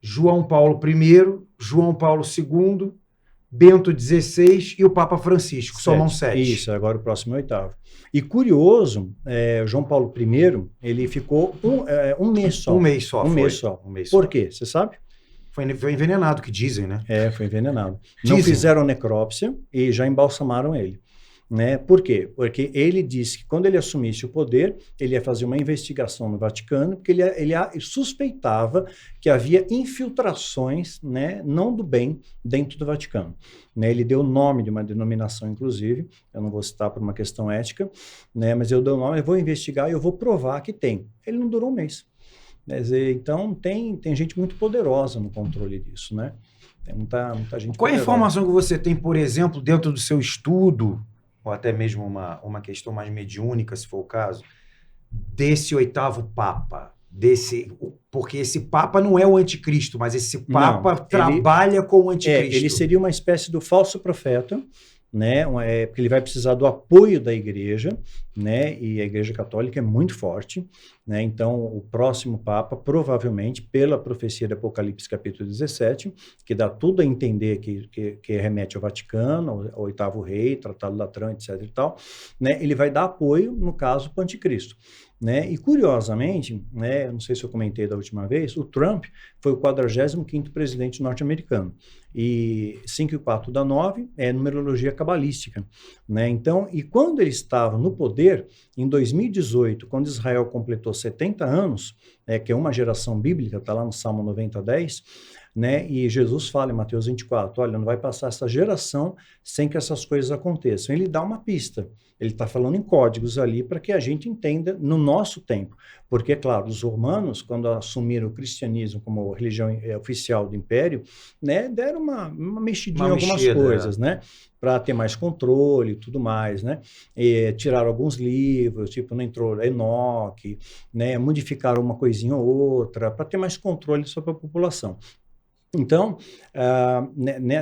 João Paulo I, João Paulo II, Bento XVI e o Papa Francisco. Somam 7. Isso, agora o próximo é o 8º. E curioso, João Paulo I, ele ficou um mês só. Um mês só. Por quê? Você sabe? Foi envenenado, que dizem, né? Foi envenenado. Não fizeram necrópsia e já embalsamaram ele. né? Por quê? Porque ele disse que quando ele assumisse o poder, ele ia fazer uma investigação no Vaticano, porque ele suspeitava que havia infiltrações, né, não do bem, dentro do Vaticano. Né? Ele deu o nome de uma denominação, inclusive, eu não vou citar por uma questão ética, né, mas eu dou o nome, eu vou investigar e eu vou provar que tem. Ele não durou um mês. Quer dizer, então, tem gente muito poderosa no controle disso, né? Tem muita gente Qual é a poderosa. informação que você tem, por exemplo, dentro do seu estudo, ou até mesmo uma questão mais mediúnica, se for o caso, desse 8º Papa? Porque esse Papa não é o anticristo, mas esse Papa trabalha com o anticristo. Ele seria uma espécie do falso profeta, né? Porque ele vai precisar do apoio da igreja, né? E a igreja católica é muito forte, né? Então, o próximo Papa, provavelmente, pela profecia do Apocalipse capítulo 17, que dá tudo a entender que remete ao Vaticano, ao 8º rei, Tratado Latrão, etc. e tal, né? Ele vai dar apoio, no caso, para o anticristo. Né? E, curiosamente, né, não sei se eu comentei da última vez, o Trump foi o 45º presidente norte-americano. E 5 e 4 dá 9 é numerologia cabalística. Né? Então, e quando ele estava no poder, em 2018, quando Israel completou 70 anos, que é uma geração bíblica, está lá no Salmo 90:10, né? E Jesus fala em Mateus 24, olha, não vai passar essa geração sem que essas coisas aconteçam. Ele dá uma pista, ele está falando em códigos ali para que a gente entenda no nosso tempo. Porque, claro, os romanos, quando assumiram o cristianismo como religião oficial do império, né, deram uma mexidinha em algumas coisas, né? Para ter mais controle e tudo mais, né? E tiraram alguns livros, tipo, não entrou Enoque, né? Modificaram uma coisinha ou outra, para ter mais controle sobre a população. Então,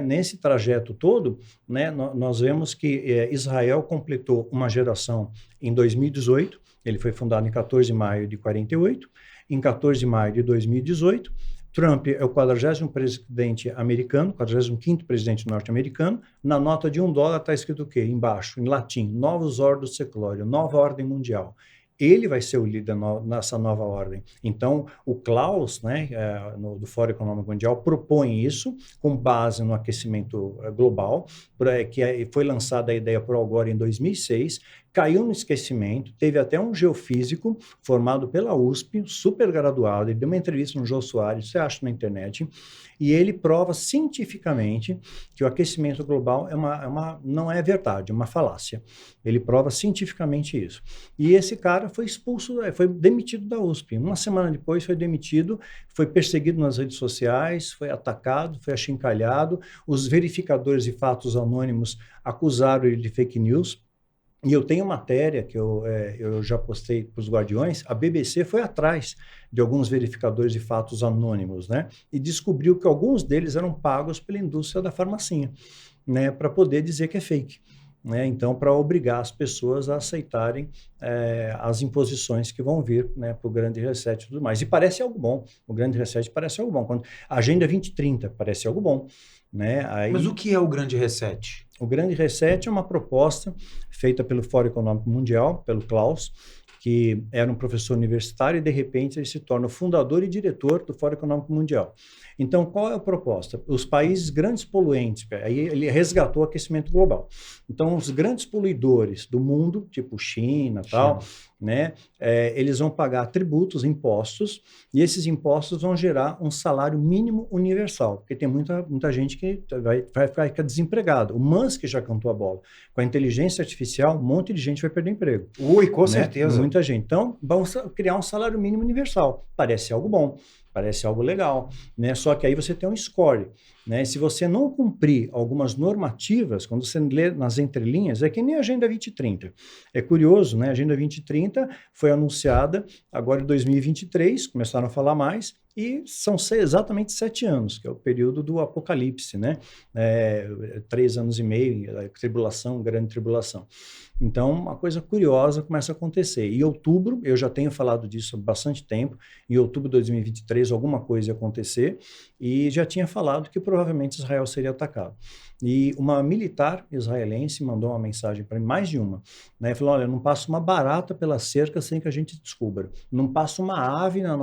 nesse trajeto todo, né, nós vemos que Israel completou uma geração em 2018, ele foi fundado em 14 de maio de 48, em 14 de maio de 2018, Trump é o 40º presidente americano, 45º presidente norte-americano, na nota de $1 está escrito o quê? Embaixo, em latim, Novus Ordo Seclorio, nova ordem mundial. Ele vai ser o líder nessa nova ordem. Então, o Klaus, né, do Fórum Econômico Mundial, propõe isso com base no aquecimento global, que foi lançada a ideia por Al Gore em 2006, caiu no esquecimento, teve até um geofísico formado pela USP, super graduado, ele deu uma entrevista no Jô Soares, você acha na internet, e ele prova cientificamente que o aquecimento global não é verdade, é uma falácia. Ele prova cientificamente isso. E esse cara foi expulso, foi demitido da USP. Uma semana depois foi demitido, foi perseguido nas redes sociais, foi atacado, foi achincalhado. Os verificadores de fatos anônimos acusaram ele de fake news. E eu tenho matéria que eu já postei para os Guardiões, a BBC foi atrás de alguns verificadores de fatos anônimos, né? E descobriu que alguns deles eram pagos pela indústria da farmacinha, né? Para poder dizer que é fake. Né? Então, para obrigar as pessoas a aceitarem as imposições que vão vir, né, para o Grande Reset e tudo mais. E parece algo bom, o Grande Reset parece algo bom. A Agenda 2030 parece algo bom. Né? Mas o que é o Grande Reset? O Grande Reset é uma proposta feita pelo Fórum Econômico Mundial, pelo Klaus, que era um professor universitário e, de repente, ele se torna o fundador e diretor do Fórum Econômico Mundial. Então, qual é a proposta? Os países grandes poluentes, aí ele resgatou o aquecimento global. Então, os grandes poluidores do mundo, tipo China e tal, né, eles vão pagar tributos, impostos, e esses impostos vão gerar um salário mínimo universal, porque tem muita gente que vai ficar desempregada. O Musk já cantou a bola. Com a inteligência artificial, um monte de gente vai perder emprego. Ui, com certeza. Muita gente. Então, vamos criar um salário mínimo universal. Parece algo bom. Parece algo legal, né? Só que aí você tem um score, né? Se você não cumprir algumas normativas, quando você lê nas entrelinhas, é que nem a Agenda 2030. É curioso, né? A Agenda 2030 foi anunciada agora em 2023, começaram a falar mais, e são exatamente 7 anos, que é o período do apocalipse, né? 3 anos e meio, a tribulação, grande tribulação. Então, uma coisa curiosa começa a acontecer. Em outubro, eu já tenho falado disso há bastante tempo, em outubro de 2023 alguma coisa ia acontecer, e já tinha falado que provavelmente Israel seria atacado. E uma militar israelense mandou uma mensagem para mim, mais de uma, né? Falou, olha, não passa uma barata pela cerca sem que a gente descubra. Não passa uma ave na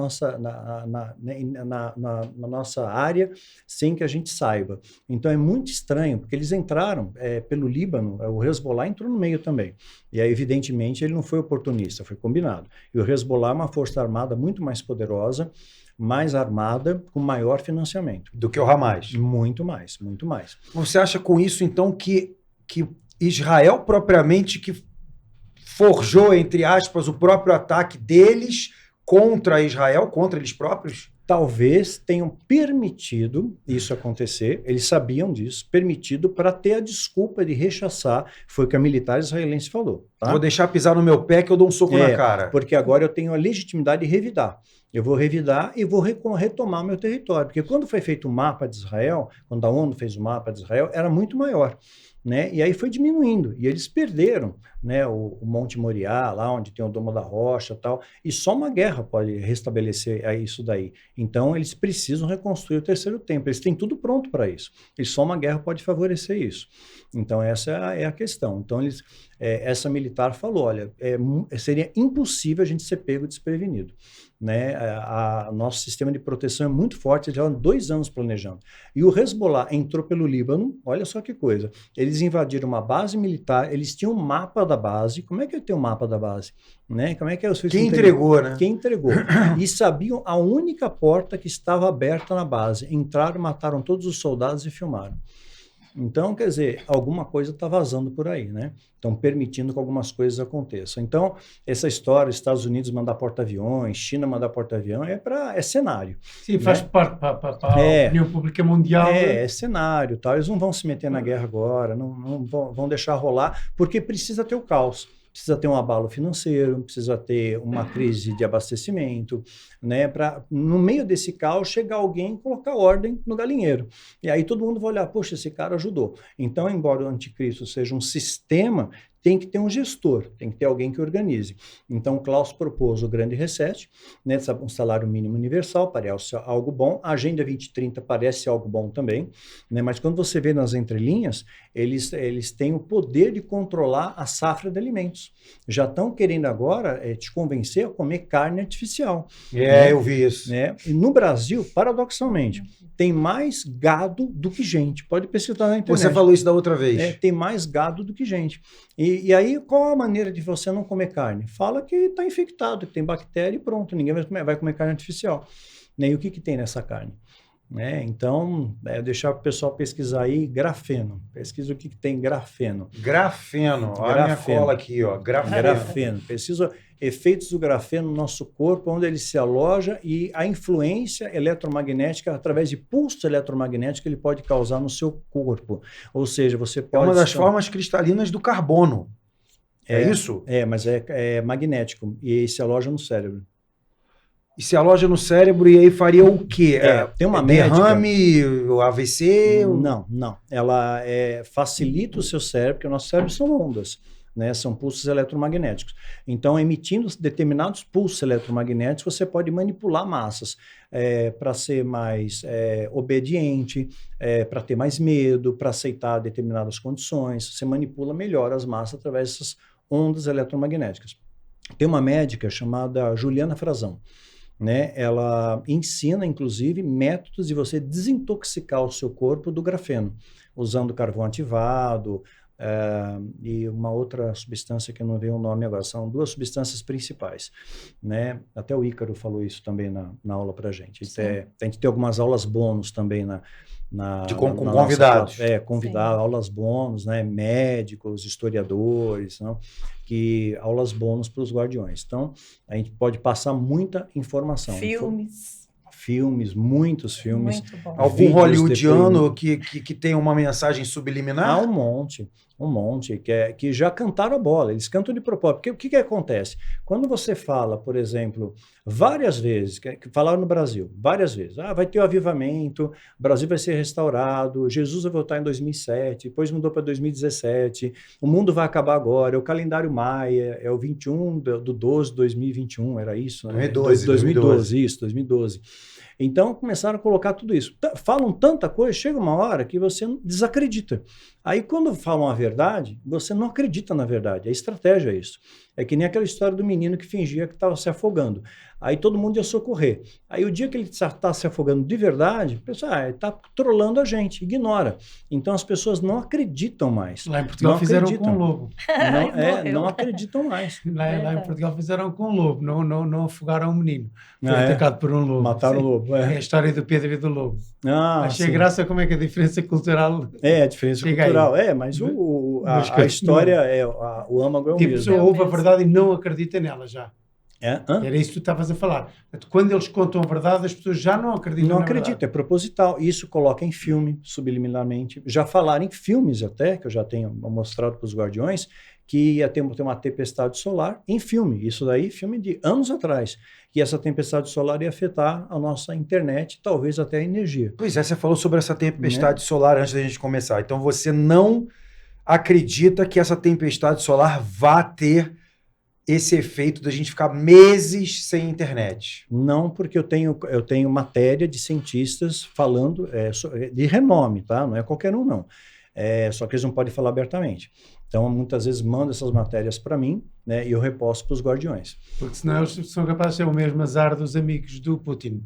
nossa área sem que a gente saiba. Então é muito estranho, porque eles entraram pelo Líbano, o Hezbollah entrou no meio também. E aí, evidentemente, ele não foi oportunista, foi combinado. E o Hezbollah é uma força armada muito mais poderosa, mais armada, com maior financiamento. Do que o Hamas. Muito mais, muito mais. Você acha com isso, então, que Israel propriamente que forjou, entre aspas, o próprio ataque deles contra Israel, contra eles próprios? Talvez tenham permitido isso acontecer, eles sabiam disso, permitido para ter a desculpa de rechaçar, foi o que a militar israelense falou. Tá? Vou deixar pisar no meu pé que eu dou um soco na cara. Porque agora eu tenho a legitimidade de revidar. Eu vou revidar e vou retomar meu território. Porque quando foi feito o mapa de Israel, quando a ONU fez o mapa de Israel, era muito maior. Né? E aí foi diminuindo, e eles perderam, né, o Monte Moriá, lá onde tem o Domo da Rocha e tal, e só uma guerra pode restabelecer isso daí. Então eles precisam reconstruir o terceiro templo, eles têm tudo pronto para isso, e só uma guerra pode favorecer isso. Então essa é a questão. Então essa militar falou, olha, seria impossível a gente ser pego desprevenido. Né? Nosso sistema de proteção é muito forte, eles já há 2 anos planejando. E o Hezbollah entrou pelo Líbano, olha só que coisa, eles invadiram uma base militar, eles tinham um mapa da base. Como é que ele tem um mapa da base? Né? Como é que Quem entregou, né? Quem entregou. E sabiam a única porta que estava aberta na base. Entraram, mataram todos os soldados e filmaram. Então, quer dizer, alguma coisa está vazando por aí, né? Estão permitindo que algumas coisas aconteçam. Então, essa história, Estados Unidos mandar porta-aviões, China mandar porta-avião, é cenário. Sim, né? faz parte para a opinião pública mundial. É cenário, tal. Eles não vão se meter na guerra agora, não vão deixar rolar, porque precisa ter o caos. Precisa ter um abalo financeiro, precisa ter uma crise de abastecimento, né? Para, no meio desse caos, chegar alguém e colocar ordem no galinheiro. E aí todo mundo vai olhar, poxa, esse cara ajudou. Então, embora o anticristo seja um sistema, tem que ter um gestor, tem que ter alguém que organize. Então, o Klaus propôs o grande reset, né, um salário mínimo universal, parece algo bom. A Agenda 2030 parece algo bom também, né, mas quando você vê nas entrelinhas, eles têm o poder de controlar a safra de alimentos. Já estão querendo agora te convencer a comer carne artificial. Né? Eu vi isso. Né? E no Brasil, paradoxalmente, tem mais gado do que gente. Pode pesquisar na internet. Você falou isso da outra vez. Tem mais gado do que gente. E aí, qual a maneira de você não comer carne? Fala que está infectado, que tem bactéria e pronto, ninguém vai comer carne artificial. E o que tem nessa carne? Então, deixar o pessoal pesquisar aí grafeno. Pesquisa o que tem grafeno. Grafeno. Olha a minha cola aqui, ó. Grafeno. Pesquisa efeitos do grafeno no nosso corpo, onde ele se aloja e a influência eletromagnética, através de pulso eletromagnético, ele pode causar no seu corpo. Ou seja, você pode... É uma das formas cristalinas do carbono. É isso? Mas é magnético e se aloja no cérebro. E se aloja no cérebro e aí faria o quê? Tem uma médica... Derrame, AVC? Não. Ela facilita o seu cérebro, porque o nosso cérebro são ondas. Né, são pulsos eletromagnéticos. Então, emitindo determinados pulsos eletromagnéticos, você pode manipular massas para ser mais obediente, para ter mais medo, para aceitar determinadas condições. Você manipula melhor as massas através dessas ondas eletromagnéticas. Tem uma médica chamada Juliana Frazão. Né? Ela ensina, inclusive, métodos de você desintoxicar o seu corpo do grafeno, usando carvão ativado, e uma outra substância que eu não vejo o nome agora, são 2 substâncias principais, né? Até o Ícaro falou isso também na aula pra gente. A gente tem algumas aulas bônus também com convidados. Convidados, aulas bônus, né? Médicos, historiadores, não? Aulas bônus para os guardiões. Então, a gente pode passar muita informação. Filmes, muitos filmes. Algum hollywoodiano que tem uma mensagem subliminar? Há um monte. Um monte, que já cantaram a bola, eles cantam de propósito. Porque o que acontece? Quando você fala, por exemplo, várias vezes, que falaram no Brasil, várias vezes, vai ter o avivamento, o Brasil vai ser restaurado, Jesus vai voltar em 2007, depois mudou para 2017, o mundo vai acabar agora, é o calendário maia, é o 21 do 12 de 2021, era isso? Né? 2012, isso, 2012. Então, começaram a colocar tudo isso. Falam tanta coisa, chega uma hora que você desacredita. Aí, quando falam a verdade, você não acredita na verdade. A estratégia é isso. É que nem aquela história do menino que fingia que estava se afogando. Aí todo mundo ia socorrer. Aí, o dia que ele está se afogando de verdade, o pessoal, ele está trolando a gente, ignora. Então, as pessoas não acreditam mais. Lá em Portugal fizeram com o lobo. Não acreditam mais. Lá em Portugal fizeram com o lobo, não afogaram o menino. Foi atacado por um lobo. Mataram o lobo. É a história do Pedro e do lobo. Achei sim. graça como é que a diferença cultural... A diferença cultural. Mas a história, o âmago é o mesmo. A pessoa ouve a verdade e não acredita nela já. Era isso que tu estavas a falar. Quando eles contam a verdade, as pessoas já não acreditam Não acreditam, é proposital. Isso coloca em filme, subliminarmente. Já falaram em filmes até, que eu já tenho mostrado para os Guardiões, que ia ter uma tempestade solar em filme. Isso daí, filme de anos atrás. E essa tempestade solar ia afetar a nossa internet, talvez até a energia. Pois é, você falou sobre essa tempestade solar antes da gente começar. Então você não acredita que essa tempestade solar vá ter esse efeito da gente ficar meses sem internet? Não, porque eu tenho matéria de cientistas falando de renome, tá? Não é qualquer um, não. Só que eles não podem falar abertamente. Então, muitas vezes, mandam essas matérias para mim, né, e eu reposto para os Guardiões. Porque senão eles são capazes de ter o mesmo azar dos amigos do Putin.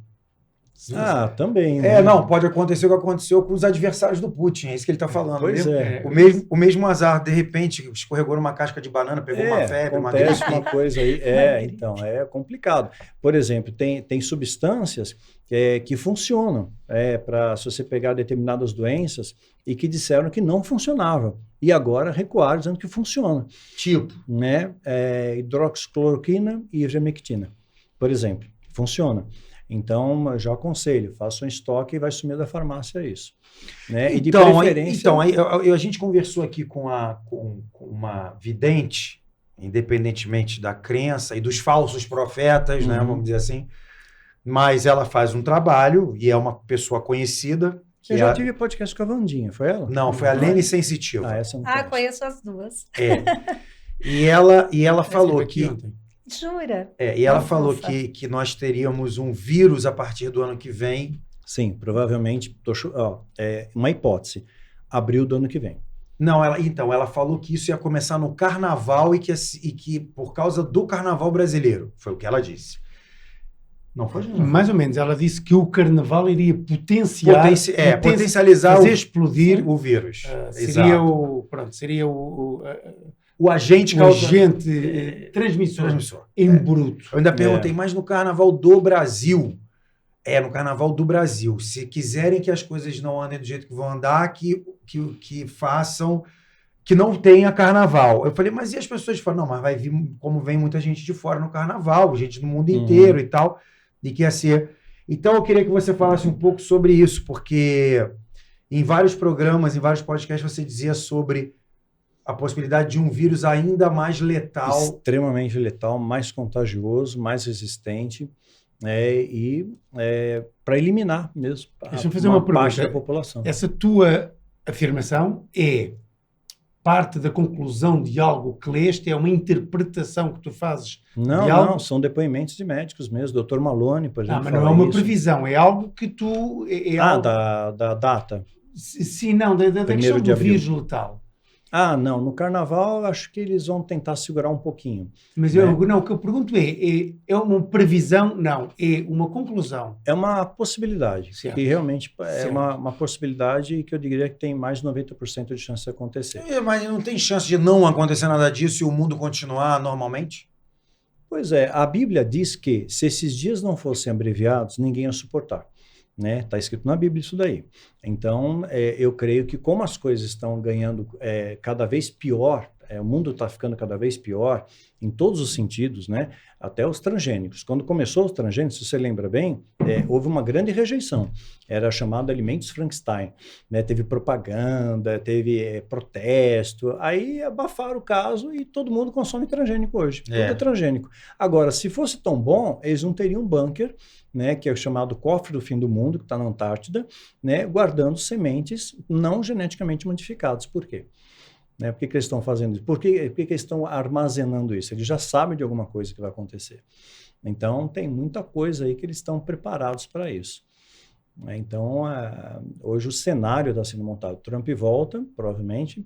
Também. Né? Não, pode acontecer o que aconteceu com os adversários do Putin, é isso que ele está falando. Pois é. O mesmo azar, de repente, escorregou numa casca de banana, pegou uma febre, uma gripe. Acontece uma coisa aí, então, é complicado. Por exemplo, tem substâncias que funcionam, se você pegar determinadas doenças e que disseram que não funcionavam, e agora recuaram dizendo que funciona. Tipo? Né? Hidroxicloroquina e ivermectina, por exemplo, funciona. Então, já aconselho, faça um estoque e vai sumir da farmácia isso. Né? E de preferência... a gente conversou aqui com uma vidente, independentemente da crença e dos falsos profetas, né, vamos dizer assim, mas ela faz um trabalho e é uma pessoa conhecida. Eu já tive podcast com a Wandinha, foi ela? Não, foi a Lene Sensitiva. Essa eu não conheço as duas. E ela falou que... Ontem. Jura? E ela falou que nós teríamos um vírus a partir do ano que vem. Sim, provavelmente, uma hipótese, abril do ano que vem. Não, ela falou que isso ia começar no carnaval e que por causa do carnaval brasileiro, foi o que ela disse. Não foi? Mais ou menos, ela disse que o carnaval iria potencializar, fazer explodir o vírus. Seria o agente transmissor em bruto. Eu ainda perguntei, mas no carnaval do Brasil? No carnaval do Brasil. Se quiserem que as coisas não andem do jeito que vão andar, que façam, que não tenha carnaval. Eu falei, mas e as pessoas falam, não, mas vai vir, como vem muita gente de fora no carnaval, gente do mundo inteiro e tal, e que ia ser... Então eu queria que você falasse um pouco sobre isso, porque em vários programas, em vários podcasts, você dizia sobre a possibilidade de um vírus ainda mais letal. Extremamente letal, mais contagioso, mais resistente, para eliminar mesmo uma parte da população. Essa tua afirmação é parte da conclusão de algo que leste? É uma interpretação que tu fazes? Não, são depoimentos de médicos mesmo. Dr. Malone, por exemplo. Mas não é uma previsão, é algo que tu... Da data. Sim, não, da questão do vírus letal. Não, no carnaval acho que eles vão tentar segurar um pouquinho. Mas o que eu pergunto é uma previsão? Não, é uma conclusão. É uma possibilidade, certo. Que realmente é uma possibilidade que eu diria que tem mais de 90% de chance de acontecer. Mas não tem chance de não acontecer nada disso e o mundo continuar normalmente? Pois é, a Bíblia diz que se esses dias não fossem abreviados, ninguém ia suportar. Né? Tá escrito na Bíblia isso daí. Então, eu creio que como as coisas estão ganhando cada vez pior, o mundo está ficando cada vez pior em todos os sentidos, né? Até os transgênicos. Quando começou os transgênicos, se você lembra bem, houve uma grande rejeição. Era chamado Alimentos Frankenstein, né? Teve propaganda, teve protesto, aí abafaram o caso e todo mundo consome transgênico hoje. Tudo é transgênico. Agora, se fosse tão bom, eles não teriam um bunker, né, que é o chamado cofre do fim do mundo, que está na Antártida, né, guardando sementes não geneticamente modificadas. Por quê? Né? Por que eles estão fazendo isso? Por que eles estão armazenando isso? Eles já sabem de alguma coisa que vai acontecer. Então, tem muita coisa aí que eles estão preparados para isso. Então, hoje o cenário está sendo montado. Trump volta, provavelmente.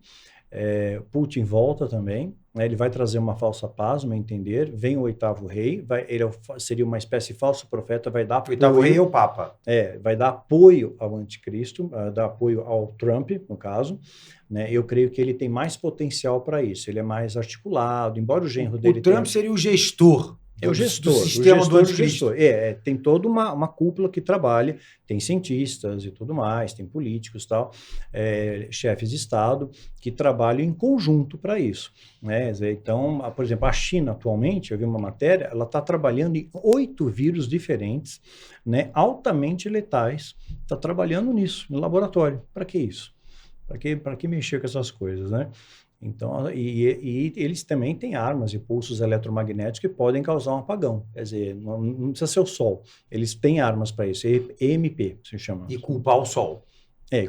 Putin volta também. Né? Ele vai trazer uma falsa paz, no meu entender. Vem o 8º rei. Ele seria uma espécie de falso profeta. Vai dar apoio, o 8º rei é o Papa. Vai dar apoio ao anticristo, dar apoio ao Trump, no caso. Né? Eu creio que ele tem mais potencial para isso. Ele é mais articulado, embora o genro dele... O Trump seria o gestor. É o gestor, do sistema do anticristo. Tem toda uma cúpula que trabalha, tem cientistas e tudo mais, tem políticos e tal, chefes de Estado que trabalham em conjunto para isso. Né? Então, por exemplo, a China atualmente, eu vi uma matéria, ela está trabalhando em 8 vírus diferentes, né, altamente letais, está trabalhando nisso, no laboratório. Para que isso? Para que mexer com essas coisas, né? Então, e eles também têm armas e pulsos eletromagnéticos que podem causar um apagão. Quer dizer, não precisa ser o Sol. Eles têm armas para isso. EMP, se chama. E culpar o Sol.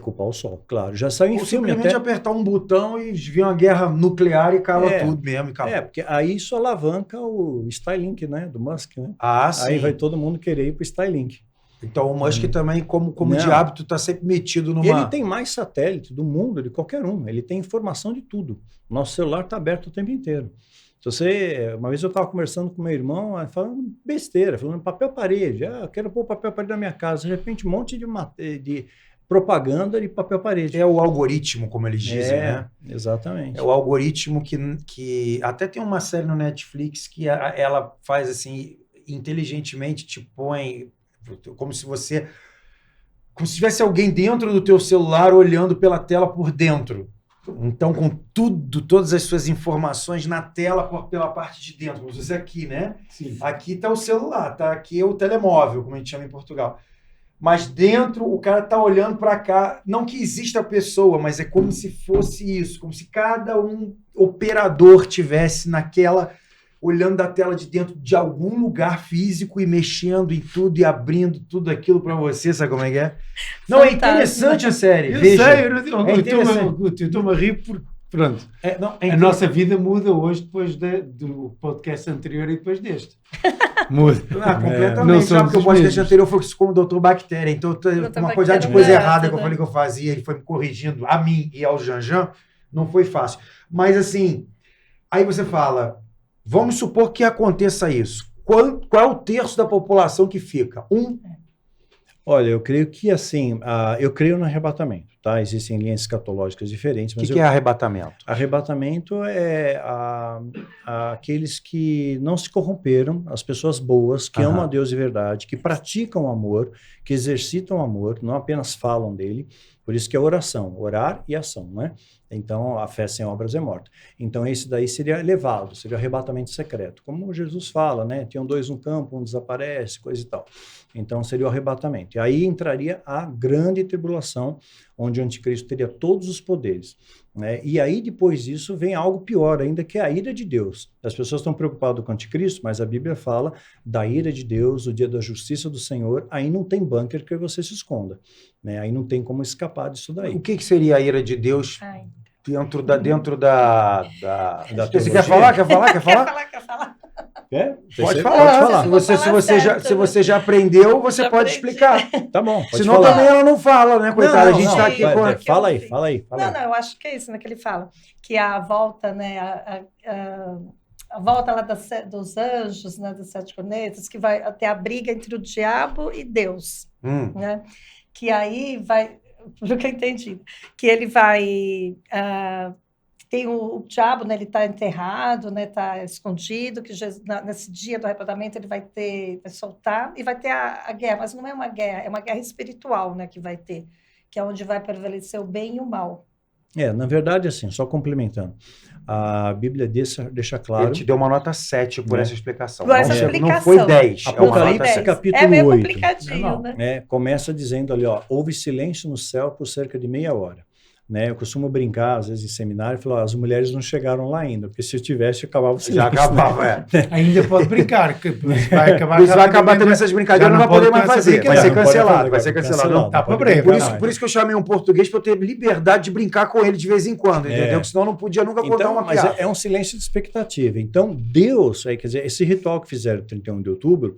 Culpar o Sol, claro. Já saiu em filme simplesmente apertar um botão e vir uma guerra nuclear e cala tudo mesmo. E acabou. Porque aí isso alavanca o Starlink, né? Do Musk, né? Sim. Aí vai todo mundo querer ir para o Starlink. Então o Musk também, como de hábito, está sempre metido numa... Ele tem mais satélite do mundo, de qualquer um. Ele tem informação de tudo. Nosso celular está aberto o tempo inteiro. Uma vez eu estava conversando com meu irmão, falando besteira, falando papel parede. Eu quero pôr papel parede na minha casa. De repente, um monte de propaganda de papel parede. É o algoritmo, como eles dizem, né? Exatamente. É o algoritmo que... Até tem uma série no Netflix que ela faz assim, inteligentemente te põe... Como se tivesse alguém dentro do teu celular olhando pela tela por dentro. Então, com todas as suas informações na tela pela parte de dentro. Como se fosse aqui, né? Sim. Aqui está o celular, tá? Aqui é o telemóvel, como a gente chama em Portugal. Mas dentro, o cara está olhando para cá. Não que exista a pessoa, mas é como se fosse isso. Como se cada operador tivesse naquela... olhando da tela de dentro de algum lugar físico e mexendo em tudo e abrindo tudo aquilo para você, sabe como é que é? Não, é interessante a série. Eu Veja. sei, eu estou-me a rir porque, pronto, a nossa vida muda hoje depois do podcast anterior e depois deste. Muda. Completamente. Sabe porque o podcast anterior foi como o Dr. Bactéria, então uma quantidade de coisa errada que eu falei que eu fazia, ele foi me corrigindo, a mim e ao Janjan, não foi fácil. Mas assim, aí você fala... Vamos supor que aconteça isso. Qual é o terço da população que fica? Olha, eu creio que assim, eu creio no arrebatamento, tá? Existem linhas escatológicas diferentes. O que é arrebatamento? Arrebatamento é aqueles que não se corromperam, as pessoas boas, que amam a Deus de verdade, que praticam o amor, que exercitam o amor, não apenas falam dele. Por isso que é oração, orar e ação, né? Então, a fé sem obras é morta. Então, esse daí seria elevado, seria o arrebatamento secreto. Como Jesus fala, né? Tinham 2 no campo, um desaparece, coisa e tal. Então, seria o arrebatamento. E aí entraria a grande tribulação, onde o anticristo teria todos os poderes. Né? E aí, depois disso, vem algo pior ainda, que é a ira de Deus. As pessoas estão preocupadas com o anticristo, mas a Bíblia fala da ira de Deus, o dia da justiça do Senhor. Aí não tem bunker que você se esconda. Né? Aí não tem como escapar disso daí. O que seria a ira de Deus dentro da Você quer falar? Quer falar? Pode falar. Se você já aprendeu, você pode explicar. Tá bom. Senão falar. Também ela não fala, né, coitada? A gente está aqui com... Fala aí. Não, eu acho que é isso, né, que ele fala. Que a volta, né, a volta lá dos anjos, né, dos 7 cornetas, que vai até a briga entre o diabo e Deus, né? Que aí vai, pelo que eu entendi, que ele vai... tem o diabo, né, ele está enterrado, né, está escondido, que Jesus, nesse dia do arrebatamento ele vai soltar e vai ter a guerra, mas não é uma guerra, é uma guerra espiritual, né, que vai ter, que é onde vai prevalecer o bem e o mal, Na verdade, assim, só complementando, a Bíblia deixa claro... Ele te deu uma nota 7 por Né? essa explicação. Por essa Não explicação. foi 10, é uma nota Apocalipse 7. capítulo É meio 8. complicadinho, né? Começa dizendo ali, ó, houve silêncio no céu por cerca de meia hora. Né? Eu costumo brincar, às vezes, em seminário, e falar, as mulheres não chegaram lá ainda, porque se eu tivesse, acabava o silêncio. Já acabava, né? Ainda pode brincar, que vai acabar. Isso vai acabar tendo essas brincadeiras, não vai poder mais fazer. Vai ser cancelado, vai ser cancelado. Não, tá para breve. Por isso que eu chamei um português, para eu ter liberdade de brincar com ele de vez em quando, entendeu? Porque senão eu não podia nunca contar uma piada. Mas é um silêncio de expectativa. Então, Deus, quer dizer, esse ritual que fizeram 31 de outubro,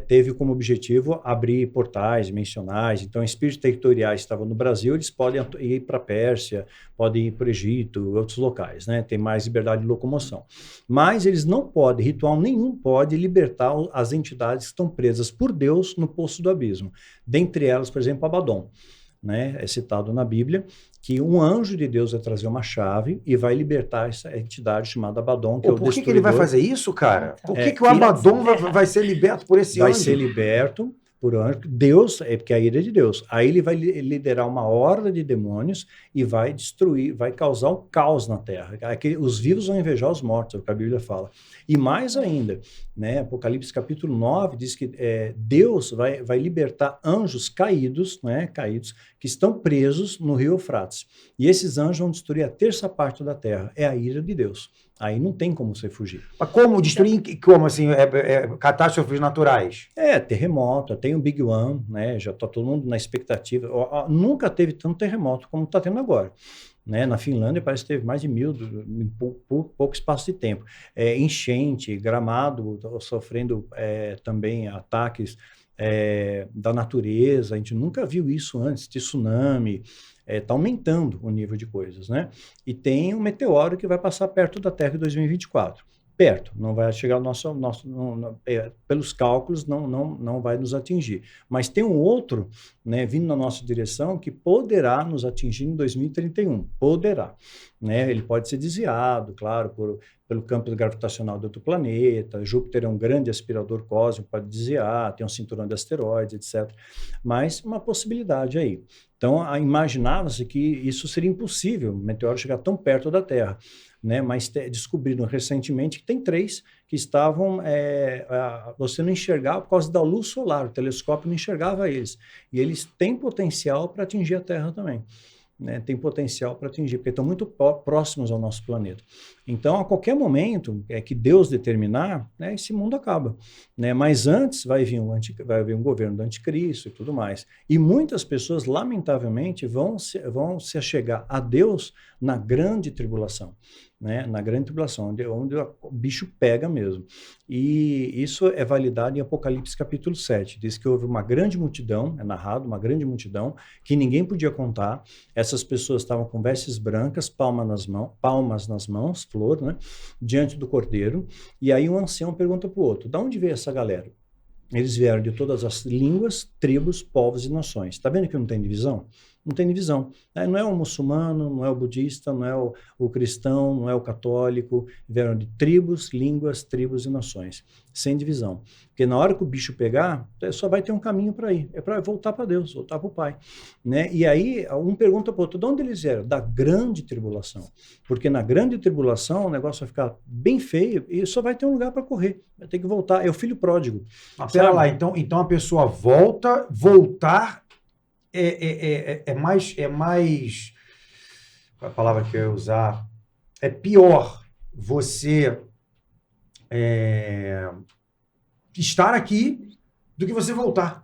teve como objetivo abrir portais mencionais. Então, espíritos territoriais estavam no Brasil, eles podem ir para a Pérsia, podem ir para o Egito, outros locais, né? Tem mais liberdade de locomoção. Mas eles não podem, ritual nenhum pode libertar as entidades que estão presas por Deus no poço do abismo. Dentre elas, por exemplo, Abaddon. Né? É citado na Bíblia que um anjo de Deus vai trazer uma chave e vai libertar essa entidade chamada Abaddon, que é o destruidor. Por que ele vai fazer isso, cara? Por que o Abaddon vai ser liberto por esse anjo? Vai ser liberto por anjo. Deus, porque a ira é de Deus. Aí ele vai liderar uma horda de demônios e vai destruir, vai causar um caos na terra. Os vivos vão invejar os mortos, é o que a Bíblia fala. E mais ainda, né, Apocalipse capítulo 9 diz que Deus vai libertar anjos caídos, né, que estão presos no rio Eufrates. E esses anjos vão destruir a terça parte da terra. É a ira de Deus. Aí não tem como você fugir. Mas como destruir? Como assim? Catástrofes naturais? Terremoto. Tem o Big One, né? Já está todo mundo na expectativa. Nunca teve tanto terremoto como está tendo agora. Né? Na Finlândia parece que teve mais de 1.000 em pouco espaço de tempo. Enchente, Gramado sofrendo também ataques da natureza. A gente nunca viu isso antes, de tsunami. Está aumentando o nível de coisas, né? E tem um meteoro que vai passar perto da Terra em 2024. Perto, não vai chegar ao pelos cálculos, não vai nos atingir. Mas tem um outro, né, vindo na nossa direção que poderá nos atingir em 2031. Poderá. Né? Ele pode ser desviado, claro, pelo campo gravitacional de outro planeta. Júpiter é um grande aspirador cósmico, pode desviar, tem um cinturão de asteroides, etc. Mas uma possibilidade aí. Então, imaginava-se que isso seria impossível, o meteoro chegar tão perto da Terra. Né? Mas descobriram recentemente que tem 3 que estavam... você não enxergava por causa da luz solar, o telescópio não enxergava eles. E eles têm potencial para atingir a Terra também. Né, tem potencial para atingir, porque estão muito próximos ao nosso planeta. Então, a qualquer momento que Deus determinar, né, esse mundo acaba. Né? Mas antes vai vir um governo do anticristo e tudo mais. E muitas pessoas, lamentavelmente, vão se achegar a Deus na grande tribulação. Né? Na grande tribulação, onde o bicho pega mesmo. E isso é validado em Apocalipse capítulo 7. Diz que houve uma grande multidão, é narrado, uma grande multidão, que ninguém podia contar. Essas pessoas estavam com vestes brancas, palmas nas mãos, flor, né? Diante do cordeiro. E aí um ancião pergunta para o outro, de onde veio essa galera? Eles vieram de todas as línguas, tribos, povos e nações. Está vendo que não tem divisão? Não tem divisão. Não é o muçulmano, não é o budista, não é o cristão, não é o católico. Vieram de tribos, línguas, tribos e nações. Sem divisão. Porque na hora que o bicho pegar, só vai ter um caminho para ir. É para voltar para Deus, voltar para o Pai. Né? E aí, um pergunta para o outro, de onde eles vieram? Da grande tribulação. Porque na grande tribulação, o negócio vai ficar bem feio e só vai ter um lugar para correr. Vai ter que voltar. É o filho pródigo. Pera lá, então a pessoa voltar é mais... Qual é a palavra que eu ia usar? É pior você estar aqui do que você voltar.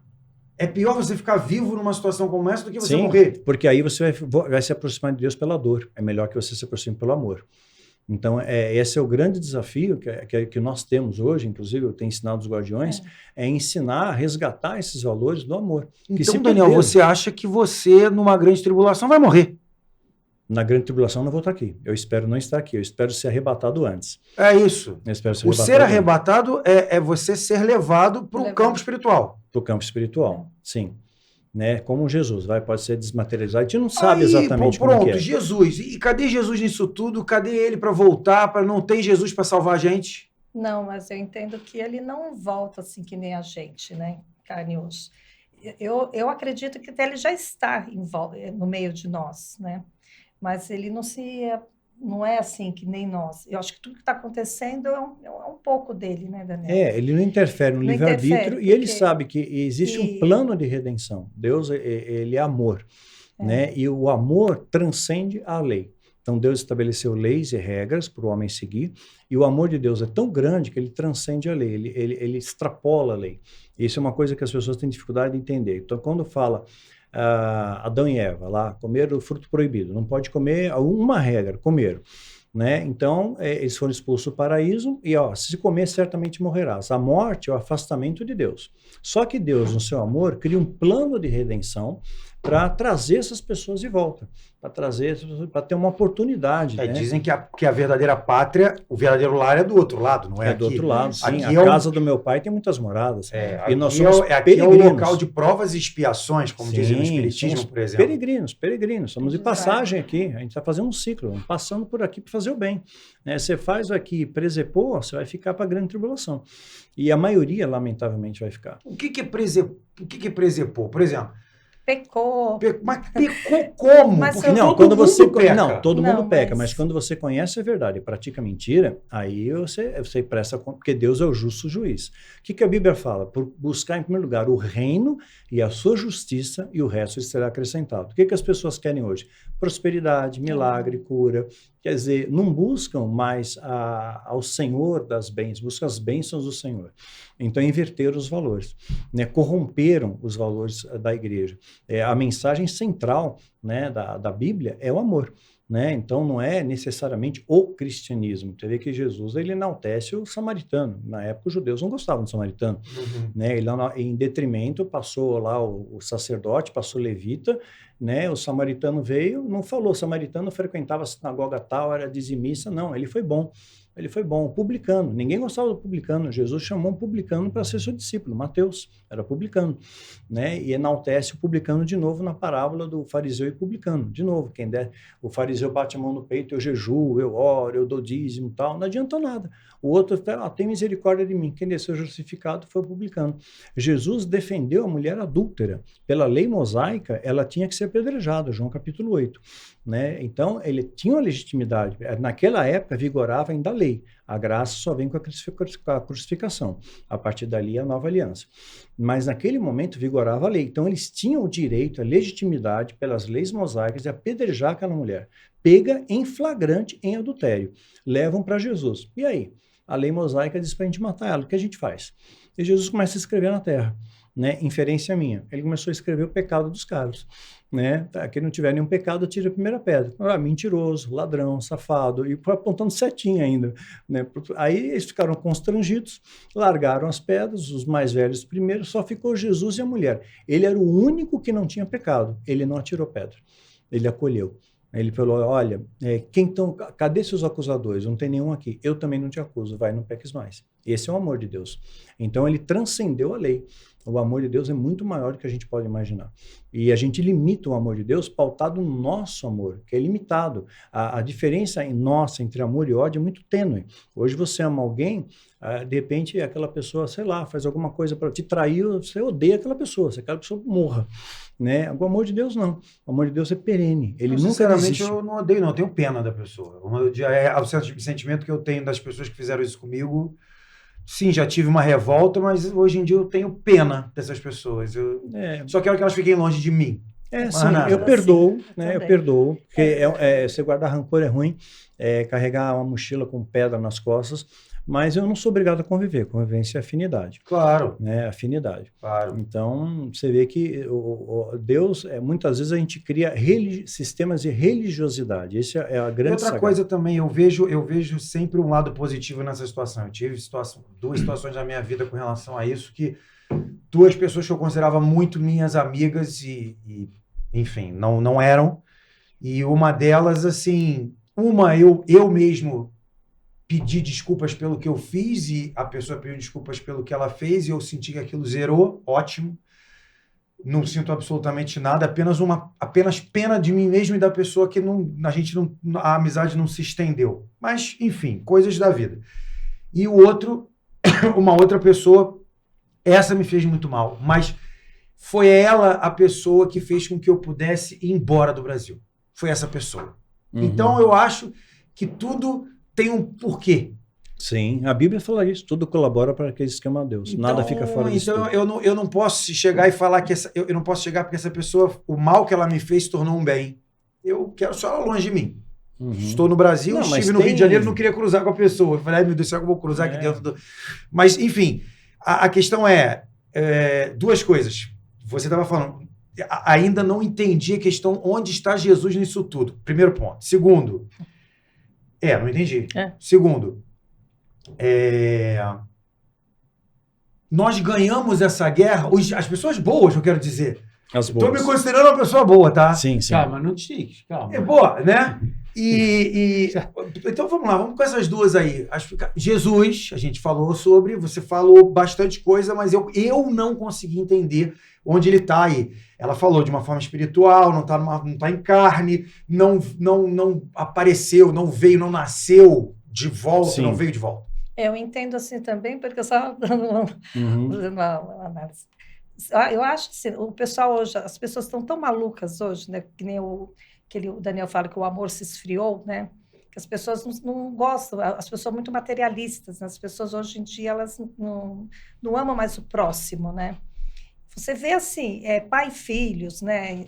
É pior você ficar vivo numa situação como essa do que você morrer. Porque aí você vai se aproximar de Deus pela dor. É melhor que você se aproxime pelo amor. Então, esse é o grande desafio que nós temos hoje, inclusive eu tenho ensinado os guardiões, é ensinar a resgatar esses valores do amor. Então, Daniel, você acha que você, numa grande tribulação, vai morrer? Na grande tribulação eu não vou estar aqui. Eu espero não estar aqui. Eu espero ser arrebatado antes. É isso. Eu espero ser o ser arrebatado é você ser levado para o campo espiritual. Para o campo espiritual, sim. Né? Como Jesus, pode ser desmaterializado. A gente não sabe exatamente como que é. Jesus. E cadê Jesus nisso tudo? Cadê ele para voltar? Para não ter Jesus para salvar a gente? Não, mas eu entendo que ele não volta assim que nem a gente, né? Carne e osso. Eu acredito que ele já está no meio de nós, né? mas ele não é assim que nem nós. Eu acho que tudo que está acontecendo é um pouco dele, né, Daniel? Ele não interfere no Não livre-arbítrio interfere, e ele porque- sabe que existe um plano de redenção. Deus, ele é amor, né? E o amor transcende a lei. Então Deus estabeleceu leis e regras para o homem seguir, e o amor de Deus é tão grande que ele transcende a lei, ele extrapola a lei. Isso é uma coisa que as pessoas têm dificuldade de entender. Então quando fala Adão e Eva lá, comeram o fruto proibido, não pode comer, uma regra, comeram. Né? Então, eles foram expulsos do paraíso e, se comer, certamente morrerás. A morte é o afastamento de Deus. Só que Deus, no seu amor, cria um plano de redenção para trazer essas pessoas de volta, para ter uma oportunidade. Né? Dizem que a verdadeira pátria, o verdadeiro lar é do outro lado, não é? É do outro lado, sim. Aqui A casa do meu pai tem muitas moradas. E nós somos aqui é o local de provas e expiações, como dizem no Espiritismo, por exemplo. Peregrinos. Somos de passagem aqui. A gente está fazendo um ciclo, passando por aqui para fazer o bem. Né? Você faz aqui presepor, você vai ficar para a grande tribulação. E a maioria, lamentavelmente, vai ficar. O que é presepor? Por exemplo, Pecou. Mas pecou como? Mas Porque não, todo quando mundo você peca. não, todo mundo Não, peca, mas mas quando você conhece a verdade e pratica mentira, aí você presta conta, porque Deus é o justo juiz. O que a Bíblia fala? Por buscar em primeiro lugar o reino e a sua justiça, e o resto será acrescentado. O que as pessoas querem hoje? Prosperidade, milagre, cura. Quer dizer, não buscam mais ao Senhor das bênçãos, buscam as bênçãos do Senhor. Então, inverteram os valores, né? Corromperam os valores da igreja. A mensagem central, né, da Bíblia é o amor. Né? Então, não é necessariamente o cristianismo. Você vê que Jesus ele enaltece o samaritano. Na época, os judeus não gostavam do samaritano. Né? Ele, em detrimento, passou lá o sacerdote, passou o levita, né? O samaritano veio, não falou, o samaritano frequentava a sinagoga tal, era dizimista, não, ele foi bom. Ele foi bom, publicano. Ninguém gostava do publicano. Jesus chamou um publicano para ser seu discípulo. Mateus era publicano, né? E enaltece o publicano de novo na parábola do fariseu e publicano. De novo, o fariseu bate a mão no peito, eu jejuo, eu oro, eu dou dízimo e tal. Não adiantou nada. O outro tem misericórdia de mim. Quem desceu justificado foi o publicano. Jesus defendeu a mulher adúltera. Pela lei mosaica, ela tinha que ser apedrejada, João capítulo 8. Né? Então, ele tinha uma legitimidade. Naquela época, vigorava ainda a lei. A graça só vem com a crucificação. A partir dali, a nova aliança. Mas, naquele momento, vigorava a lei. Então, eles tinham o direito, a legitimidade, pelas leis mosaicas, de apedrejar aquela mulher. Pega em flagrante, em adultério. Levam para Jesus. E aí? A lei mosaica diz para a gente matar ela. O que a gente faz? E Jesus começa a escrever na terra. Né? Inferência minha. Ele começou a escrever o pecado dos caras. Né? Quem não tiver nenhum pecado, tira a primeira pedra. Mentiroso, ladrão, safado, e apontando setinha ainda. Né? Aí eles ficaram constrangidos, largaram as pedras, os mais velhos primeiro, só ficou Jesus e a mulher. Ele era o único que não tinha pecado. Ele não atirou pedra. Ele acolheu. Ele falou, olha, cadê seus acusadores? Não tem nenhum aqui. Eu também não te acuso, vai, não peques mais. Esse é o amor de Deus. Então, ele transcendeu a lei. O amor de Deus é muito maior do que a gente pode imaginar. E a gente limita o amor de Deus pautado no nosso amor, que é limitado. A diferença nossa entre amor e ódio é muito tênue. Hoje você ama alguém, de repente aquela pessoa, sei lá, faz alguma coisa para te trair, você odeia aquela pessoa, você quer que aquela pessoa morra. Né? O amor de Deus não. O amor de Deus é perene. Ele nunca desiste. Eu não odeio, não. Eu tenho pena da pessoa. O sentimento que eu tenho das pessoas que fizeram isso comigo. Sim, já tive uma revolta, mas hoje em dia eu tenho pena dessas pessoas. Só quero que elas fiquem longe de mim. Sim, eu perdoo, né? Eu perdoo. Porque você guardar rancor é ruim, carregar uma mochila com pedra nas costas, mas eu não sou obrigado a conviver. Convivência é afinidade. Claro. Né? Afinidade. Claro. Então, você vê que Deus, muitas vezes a gente cria sistemas de religiosidade. Essa é a grande sacada. Outra coisa também, eu vejo sempre um lado positivo nessa situação. Eu tive duas situações na minha vida com relação a isso, que duas pessoas que eu considerava muito minhas amigas e enfim, não eram. E uma delas, assim, eu mesmo pedi desculpas pelo que eu fiz e a pessoa pediu desculpas pelo que ela fez e eu senti que aquilo zerou, ótimo. Não sinto absolutamente nada, apenas pena de mim mesmo e da pessoa que a amizade não se estendeu. Mas, enfim, coisas da vida. E uma outra pessoa, essa me fez muito mal, mas foi ela a pessoa que fez com que eu pudesse ir embora do Brasil. Foi essa pessoa. Então eu acho que tudo tem um porquê. Sim, a Bíblia fala isso, tudo colabora para aqueles que amam a Deus, nada fica fora disso. Então eu não posso chegar e falar que eu não posso chegar porque essa pessoa, o mal que ela me fez se tornou um bem. Eu quero só ela longe de mim. Estou no Brasil, estive no Rio de Janeiro, não queria cruzar com a pessoa. Eu falei, ai meu Deus, será que eu vou cruzar aqui dentro do... Mas, enfim, a questão é duas coisas. Você estava falando, ainda não entendi a questão onde está Jesus nisso tudo. Primeiro ponto. Segundo, não entendi. Segundo, nós ganhamos essa guerra, as pessoas boas, eu quero dizer. Estou me considerando uma pessoa boa, tá? Sim. Calma, não te estiques, calma. É boa, né? Então vamos lá, vamos com essas duas aí. Jesus, a gente falou sobre, você falou bastante coisa, mas eu não consegui entender onde ele está aí. Ela falou de uma forma espiritual, não tá em carne, não apareceu, não veio, não nasceu de volta, não veio de volta. Eu entendo assim também, porque eu só dando uma análise. Eu acho assim, o pessoal hoje, as pessoas estão tão malucas hoje, né? Que nem o Daniel fala que o amor se esfriou, né? Que as pessoas não gostam, as pessoas são muito materialistas, né? As pessoas hoje em dia elas não amam mais o próximo, né? Você vê assim, pai e filhos, né?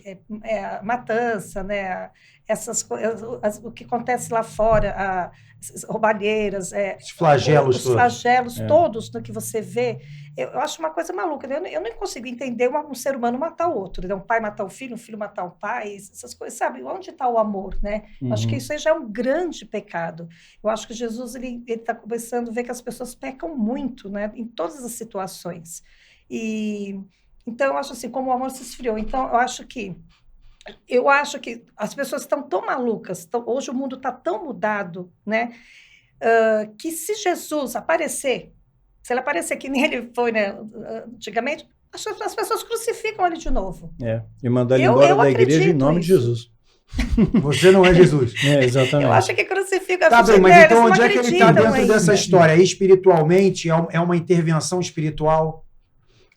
Matança, né? Essas coisas, o que acontece lá fora, as roubalheiras, os flagelos todos no que você vê, eu acho uma coisa maluca. Eu não consigo entender um ser humano matar o outro, né? Um pai matar um filho matar um pai, essas coisas, sabe? Onde está o amor, né? Acho que isso aí já é um grande pecado. Eu acho que Jesus ele está começando a ver que as pessoas pecam muito, né? Em todas as situações. Então, eu acho assim, como o amor se esfriou. Então, eu acho que as pessoas estão tão malucas, hoje o mundo está tão mudado, né? Que se Jesus aparecer, se ele aparecer que nem ele foi, né, antigamente, as pessoas crucificam ele de novo. E mandar ele embora da igreja em nome de Jesus. Você não é Jesus. Exatamente. Eu acho que crucifica a filha mas então onde é que ele está dentro dessa história? Espiritualmente, é uma intervenção espiritual?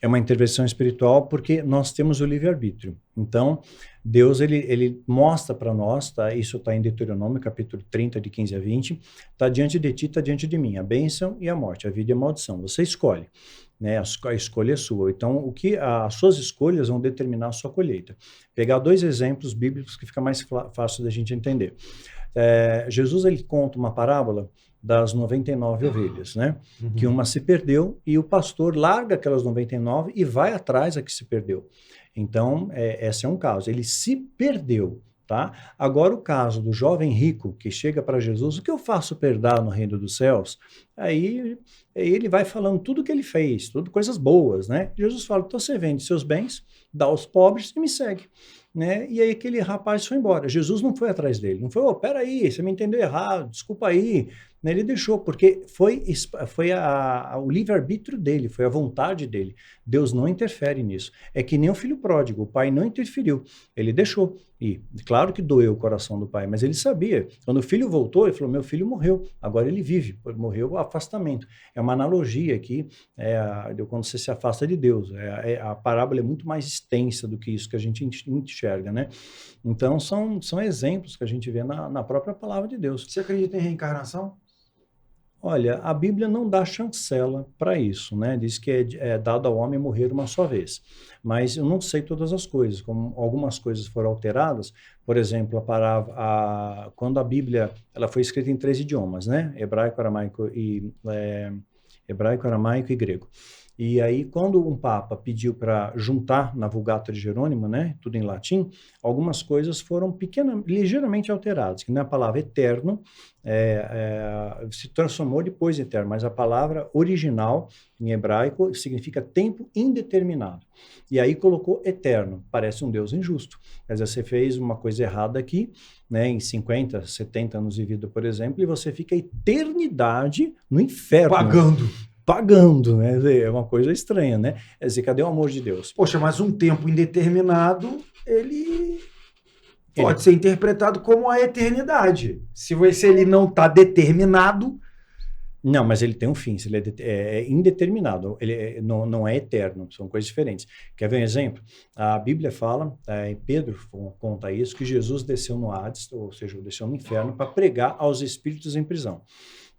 É uma intervenção espiritual porque nós temos o livre-arbítrio. Então, Deus ele mostra para nós, tá? Isso está em Deuteronômio, capítulo 30, de 15 a 20, está diante de ti, está diante de mim, a bênção e a morte, a vida e a maldição. Você escolhe, né? A escolha é sua. Então, as suas escolhas vão determinar a sua colheita. Pegar 2 exemplos bíblicos que fica mais fácil da gente entender. Jesus ele conta uma parábola das 99 ovelhas, né? Que uma se perdeu e o pastor larga aquelas 99 e vai atrás da que se perdeu. Então, esse é um caso. Ele se perdeu, tá? Agora, o caso do jovem rico que chega para Jesus, o que eu faço para herdar no reino dos céus? Aí ele vai falando tudo o que ele fez, tudo coisas boas, né? Jesus fala, então você vende seus bens, dá aos pobres e me segue. Né? E aí aquele rapaz foi embora. Jesus não foi atrás dele, não foi, peraí, você me entendeu errado, desculpa aí. Né? Ele deixou, porque foi o livre-arbítrio dele, foi a vontade dele. Deus não interfere nisso. É que nem o filho pródigo, o pai não interferiu, ele deixou. E claro que doeu o coração do pai, mas ele sabia. Quando o filho voltou, ele falou, meu filho morreu, agora ele vive, morreu o afastamento. É uma analogia aqui, quando você se afasta de Deus. A parábola é muito mais extensa do que isso que a gente enxerga, né? Então, são exemplos que a gente vê na própria palavra de Deus. Você acredita em reencarnação? Olha, a Bíblia não dá chancela para isso, né? Diz que é dado ao homem morrer uma só vez. Mas eu não sei todas as coisas, como algumas coisas foram alteradas. Por exemplo, quando a Bíblia ela foi escrita em 3 idiomas, né? Hebraico, aramaico e grego. E aí, quando um papa pediu para juntar na Vulgata de Jerônimo, né, tudo em latim, algumas coisas foram ligeiramente alteradas, que na palavra eterno se transformou depois em eterno, mas a palavra original em hebraico significa tempo indeterminado. E aí colocou eterno, parece um Deus injusto. Quer dizer, você fez uma coisa errada aqui, né, em 50, 70 anos de vida, por exemplo, e você fica a eternidade no inferno. Pagando, né? É uma coisa estranha, né? Quer dizer, cadê o amor de Deus? Poxa, mas um tempo indeterminado, ele pode ser interpretado como a eternidade. Se ele não está determinado, Não, mas ele tem um fim, ele é indeterminado, não é eterno, são coisas diferentes. Quer ver um exemplo? A Bíblia fala, em Pedro conta isso, que Jesus desceu no Hades, ou seja, desceu no inferno, para pregar aos espíritos em prisão.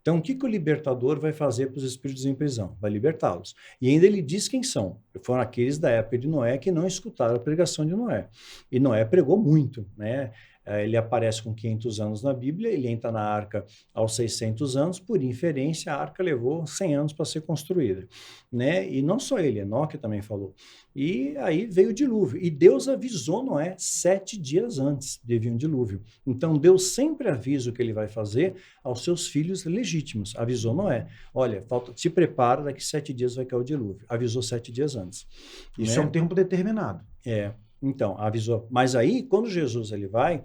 Então, o que o libertador vai fazer para os espíritos em prisão? Vai libertá-los. E ainda ele diz quem são. Foram aqueles da época de Noé que não escutaram a pregação de Noé. E Noé pregou muito, né? Ele aparece com 500 anos na Bíblia, ele entra na arca aos 600 anos, por inferência, a arca levou 100 anos para ser construída, né? E não só ele, Enoque também falou. E aí veio o dilúvio, e Deus avisou Noé 7 dias antes de vir um dilúvio. Então Deus sempre avisa o que ele vai fazer aos seus filhos legítimos. Avisou Noé, olha, se prepara, daqui 7 dias vai cair o dilúvio. Avisou 7 dias antes. Isso né? é um tempo determinado. Então, avisou. Mas aí, quando Jesus ele vai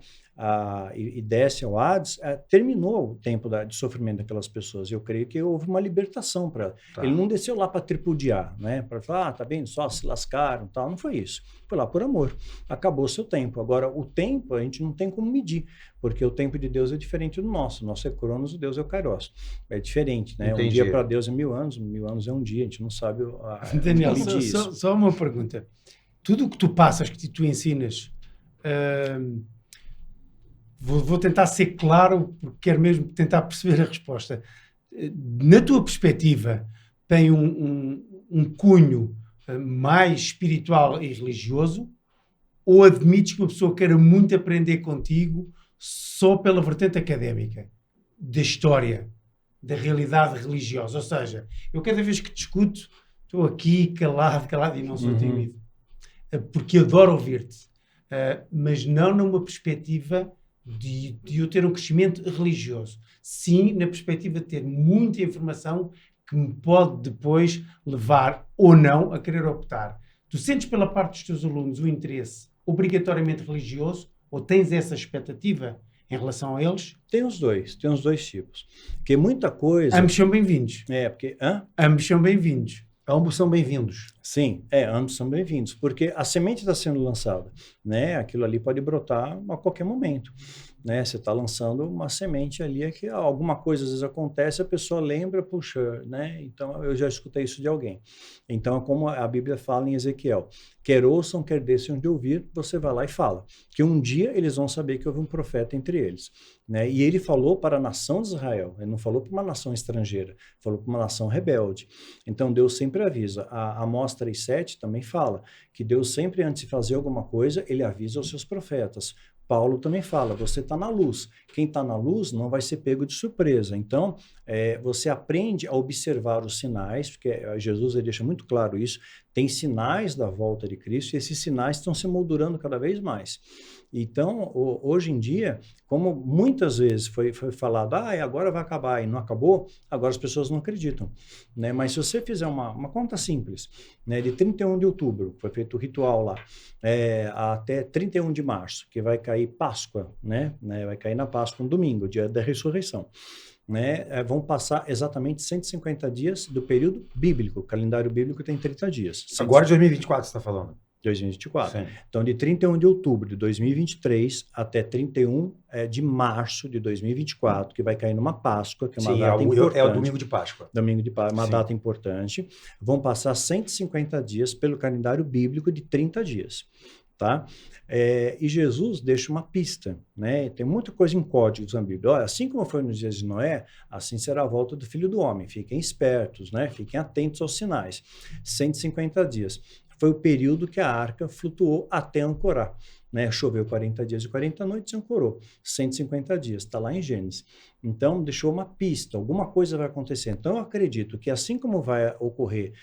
e desce ao Hades, terminou o tempo de sofrimento daquelas pessoas. Eu creio que houve uma libertação para Tá. Ele não desceu lá para tripudiar, né? Para falar, tá vendo, só se lascaram, tal. Não foi isso. Foi lá por amor. Acabou o seu tempo. Agora, o tempo a gente não tem como medir, porque o tempo de Deus é diferente do nosso. O nosso é Cronos, o Deus é o Kairos. É diferente, né? Entendi. Um dia para Deus é 1000 anos, 1000 anos é um dia. A gente não sabe Daniel, medir isso. só uma pergunta. Tudo o que tu passas, que tu ensinas, vou tentar ser claro, porque quero mesmo tentar perceber a resposta. Na tua perspectiva, tem um cunho mais espiritual e religioso, ou admites que uma pessoa queira muito aprender contigo só pela vertente académica, da história, da realidade religiosa? Ou seja, eu cada vez que discuto, estou aqui calado e não sou tímido. Porque adoro ouvir-te, mas não numa perspectiva de eu ter um crescimento religioso. Sim, na perspectiva de ter muita informação que me pode depois levar ou não a querer optar. Tu sentes pela parte dos teus alunos o interesse obrigatoriamente religioso ou tens essa expectativa em relação a eles? Tem os dois tipos. Porque muita coisa... Ambos são bem-vindos. Porque... Ambos são bem-vindos. Ambos são bem-vindos. Sim, ambos são bem-vindos, porque a semente está sendo lançada, né? Aquilo ali pode brotar a qualquer momento, né? Você está lançando uma semente ali, é que alguma coisa às vezes acontece, a pessoa lembra, puxa, né? Então eu já escutei isso de alguém. Então, como a Bíblia fala em Ezequiel, quer ouçam, quer deixem de ouvir, você vai lá e fala, que um dia eles vão saber que houve um profeta entre eles, né? E ele falou para a nação de Israel, ele não falou para uma nação estrangeira, falou para uma nação rebelde. Então Deus sempre avisa. A Amós 3:7 também fala que Deus sempre, antes de fazer alguma coisa, ele avisa aos seus profetas. Paulo também fala, você está na luz. Quem está na luz não vai ser pego de surpresa. Então, você aprende a observar os sinais, porque Jesus ele deixa muito claro isso, tem sinais da volta de Cristo e esses sinais estão se moldurando cada vez mais. Então, hoje em dia, como muitas vezes foi falado, agora vai acabar e não acabou, agora as pessoas não acreditam, né? Mas se você fizer uma conta simples, né, de 31 de outubro, foi feito o ritual lá, até 31 de março, que vai cair Páscoa, né? Vai cair na Páscoa um domingo, dia da ressurreição. Né, vão passar exatamente 150 dias do período bíblico. O calendário bíblico tem 30 dias. Agora de 2024 você está falando? 2024. Sim. Então, de 31 de outubro de 2023 até 31 de março de 2024, que vai cair numa Páscoa, que é uma data importante. É o domingo de Páscoa. Domingo de Páscoa, uma Sim. data importante. Vão passar 150 dias pelo calendário bíblico de 30 dias. Tá? E Jesus deixa uma pista, né? Tem muita coisa em códigos na Bíblia. Olha, assim como foi nos dias de Noé, assim será a volta do Filho do Homem. Fiquem espertos, né? Fiquem atentos aos sinais. 150 dias. Foi o período que a arca flutuou até ancorar, né? Choveu 40 dias e 40 noites e ancorou. 150 dias, está lá em Gênesis. Então, deixou uma pista, alguma coisa vai acontecer. Então, eu acredito que assim como vai ocorrer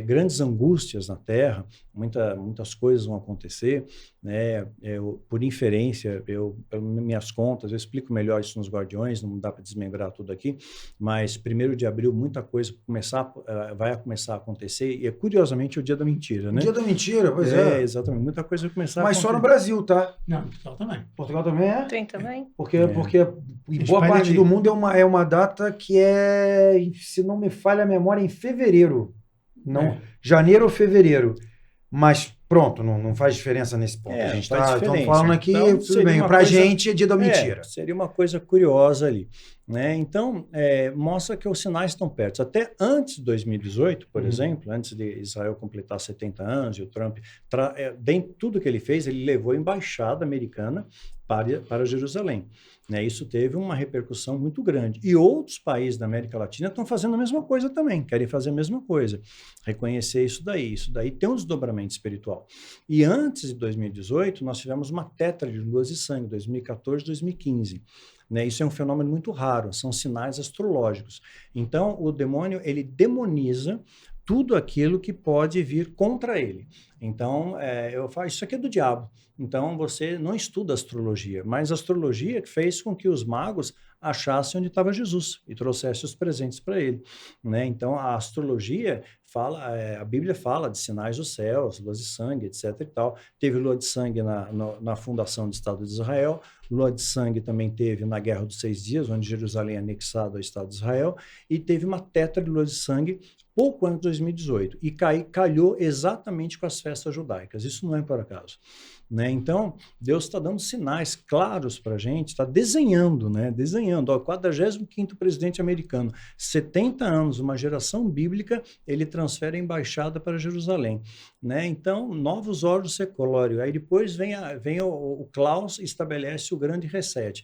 grandes angústias na Terra, muitas coisas vão acontecer, né? Por inferência, pelas minhas contas, eu explico melhor isso nos Guardiões, não dá para desmembrar tudo aqui, mas 1º de abril muita coisa vai começar a acontecer, e curiosamente o dia da mentira, né? O dia da mentira, pois é. Exatamente, muita coisa vai começar Mas a só acontecer. no Brasil, tá? Não, Portugal também. Portugal também é? Tem também? Porque em boa Espanha parte ali. do mundo é uma data que se não me falha a memória, em fevereiro. Não, janeiro ou fevereiro. Mas pronto, não faz diferença nesse ponto. A gente faz está diferença. falando aqui, Então, tudo seria bem. uma Pra coisa- gente é dia da mentira. Seria uma coisa curiosa ali. né? Então, mostra que os sinais estão perto. Até antes de 2018, por exemplo, antes de Israel completar 70 anos, e o Trump, dentro de tudo que ele fez, ele levou a embaixada americana para Jerusalém, né? Isso teve uma repercussão muito grande. E outros países da América Latina estão fazendo a mesma coisa também, querem fazer a mesma coisa, reconhecer isso daí. Isso daí tem um desdobramento espiritual. E antes de 2018, nós tivemos uma tétrade de luas de sangue, 2014, 2015. Né? Isso é um fenômeno muito raro, são sinais astrológicos. Então, o demônio, ele demoniza tudo aquilo que pode vir contra ele. Então, eu falo, isso aqui é do diabo. Então, você não estuda astrologia, mas a astrologia que fez com que os magos achassem onde estava Jesus e trouxessem os presentes para ele, né? Então, a astrologia fala, a Bíblia fala de sinais dos céus, luas de sangue, etc. e tal. Teve lua de sangue na fundação do Estado de Israel, lua de sangue também teve na Guerra dos 6 Dias, onde Jerusalém é anexado ao Estado de Israel, e teve uma tétrade de lua de sangue pouco antes de 2018, e calhou exatamente com as festas judaicas. Isso não é por acaso, né? Então, Deus está dando sinais claros para a gente, está desenhando, né? Desenhando. Ó, 45º presidente americano, 70 anos, uma geração bíblica, ele transfere a embaixada para Jerusalém, né? Então, novos órgãos secolórios. Aí depois vem o Klaus e estabelece o grande reset.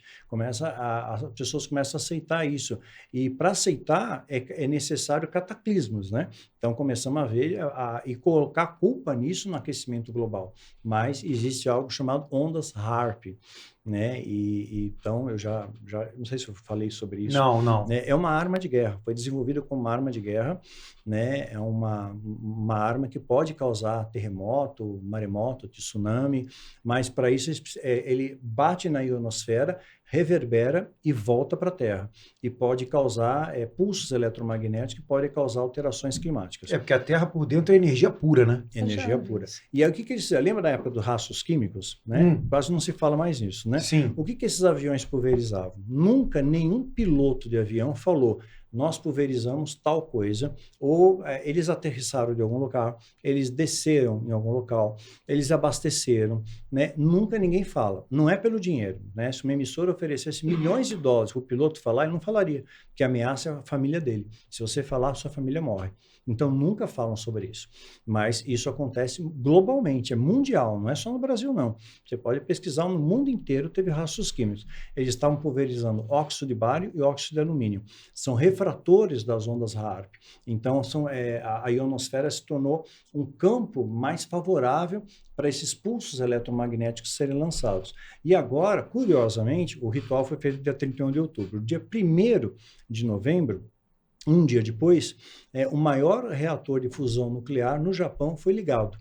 As pessoas começam a aceitar isso. E para aceitar, é necessário cataclismos, né? Então, começamos a ver e colocar culpa nisso no aquecimento global. Mas existe algo chamado ondas HAARP, né? Então, eu já não sei se eu falei sobre isso. Não. Né? É uma arma de guerra, foi desenvolvida como uma arma de guerra, né? É uma arma que pode causar terremoto, maremoto, tsunami, mas para isso ele bate na ionosfera, reverbera e volta para a Terra. E pode causar pulsos eletromagnéticos que podem causar alterações climáticas. Porque a Terra por dentro é energia pura, né? Energia pura. E aí o que eles fizeram? Lembra da época dos rastros químicos? Né? Quase não se fala mais nisso, né? Sim. O que esses aviões pulverizavam? Nunca nenhum piloto de avião falou: nós pulverizamos tal coisa, ou eles aterrissaram de algum local, eles desceram em algum local, eles abasteceram, né? Nunca ninguém fala. Não é pelo dinheiro, né? Se uma emissora oferecesse milhões de dólares para o piloto falar, ele não falaria, porque ameaça a família dele. Se você falar, sua família morre. Então, nunca falam sobre isso. Mas isso acontece globalmente, é mundial, não é só no Brasil, não. Você pode pesquisar, no mundo inteiro teve rastros químicos. Eles estavam pulverizando óxido de bário e óxido de alumínio. São refratores das ondas HAARP. Então, a ionosfera se tornou um campo mais favorável para esses pulsos eletromagnéticos serem lançados. E agora, curiosamente, o ritual foi feito dia 31 de outubro. Dia 1º de novembro, um dia depois, o maior reator de fusão nuclear no Japão foi ligado,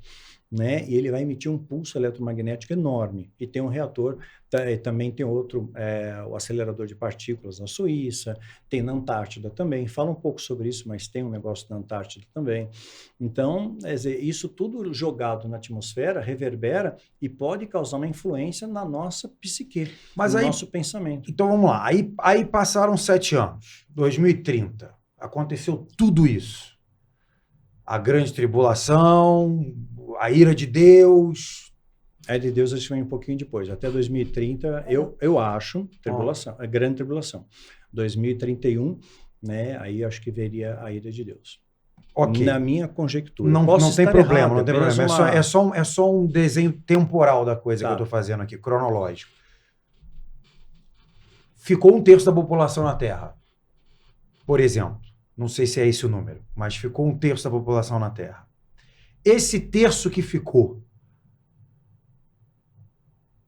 né? E ele vai emitir um pulso eletromagnético enorme. E tem um reator, também tem outro, o acelerador de partículas na Suíça, tem na Antártida também. Fala um pouco sobre isso, mas tem um negócio na Antártida também. Então, isso tudo jogado na atmosfera reverbera e pode causar uma influência na nossa psique, no nosso pensamento. Então, vamos lá. Aí passaram 7 anos, 2030. Aconteceu tudo isso. A grande tribulação, a ira de Deus. A ira de Deus acho que vem um pouquinho depois. Até 2030, eu acho, tribulação, a grande tribulação. 2031, né, aí acho que veria a ira de Deus. Okay. Na minha conjectura. Não tem problema, errado, não tem problema. É só um desenho temporal da coisa que eu estou fazendo aqui, cronológico. Ficou 1/3 da população na Terra, por exemplo. Não sei se é esse o número, mas ficou 1/3 da população na Terra. Esse terço que ficou,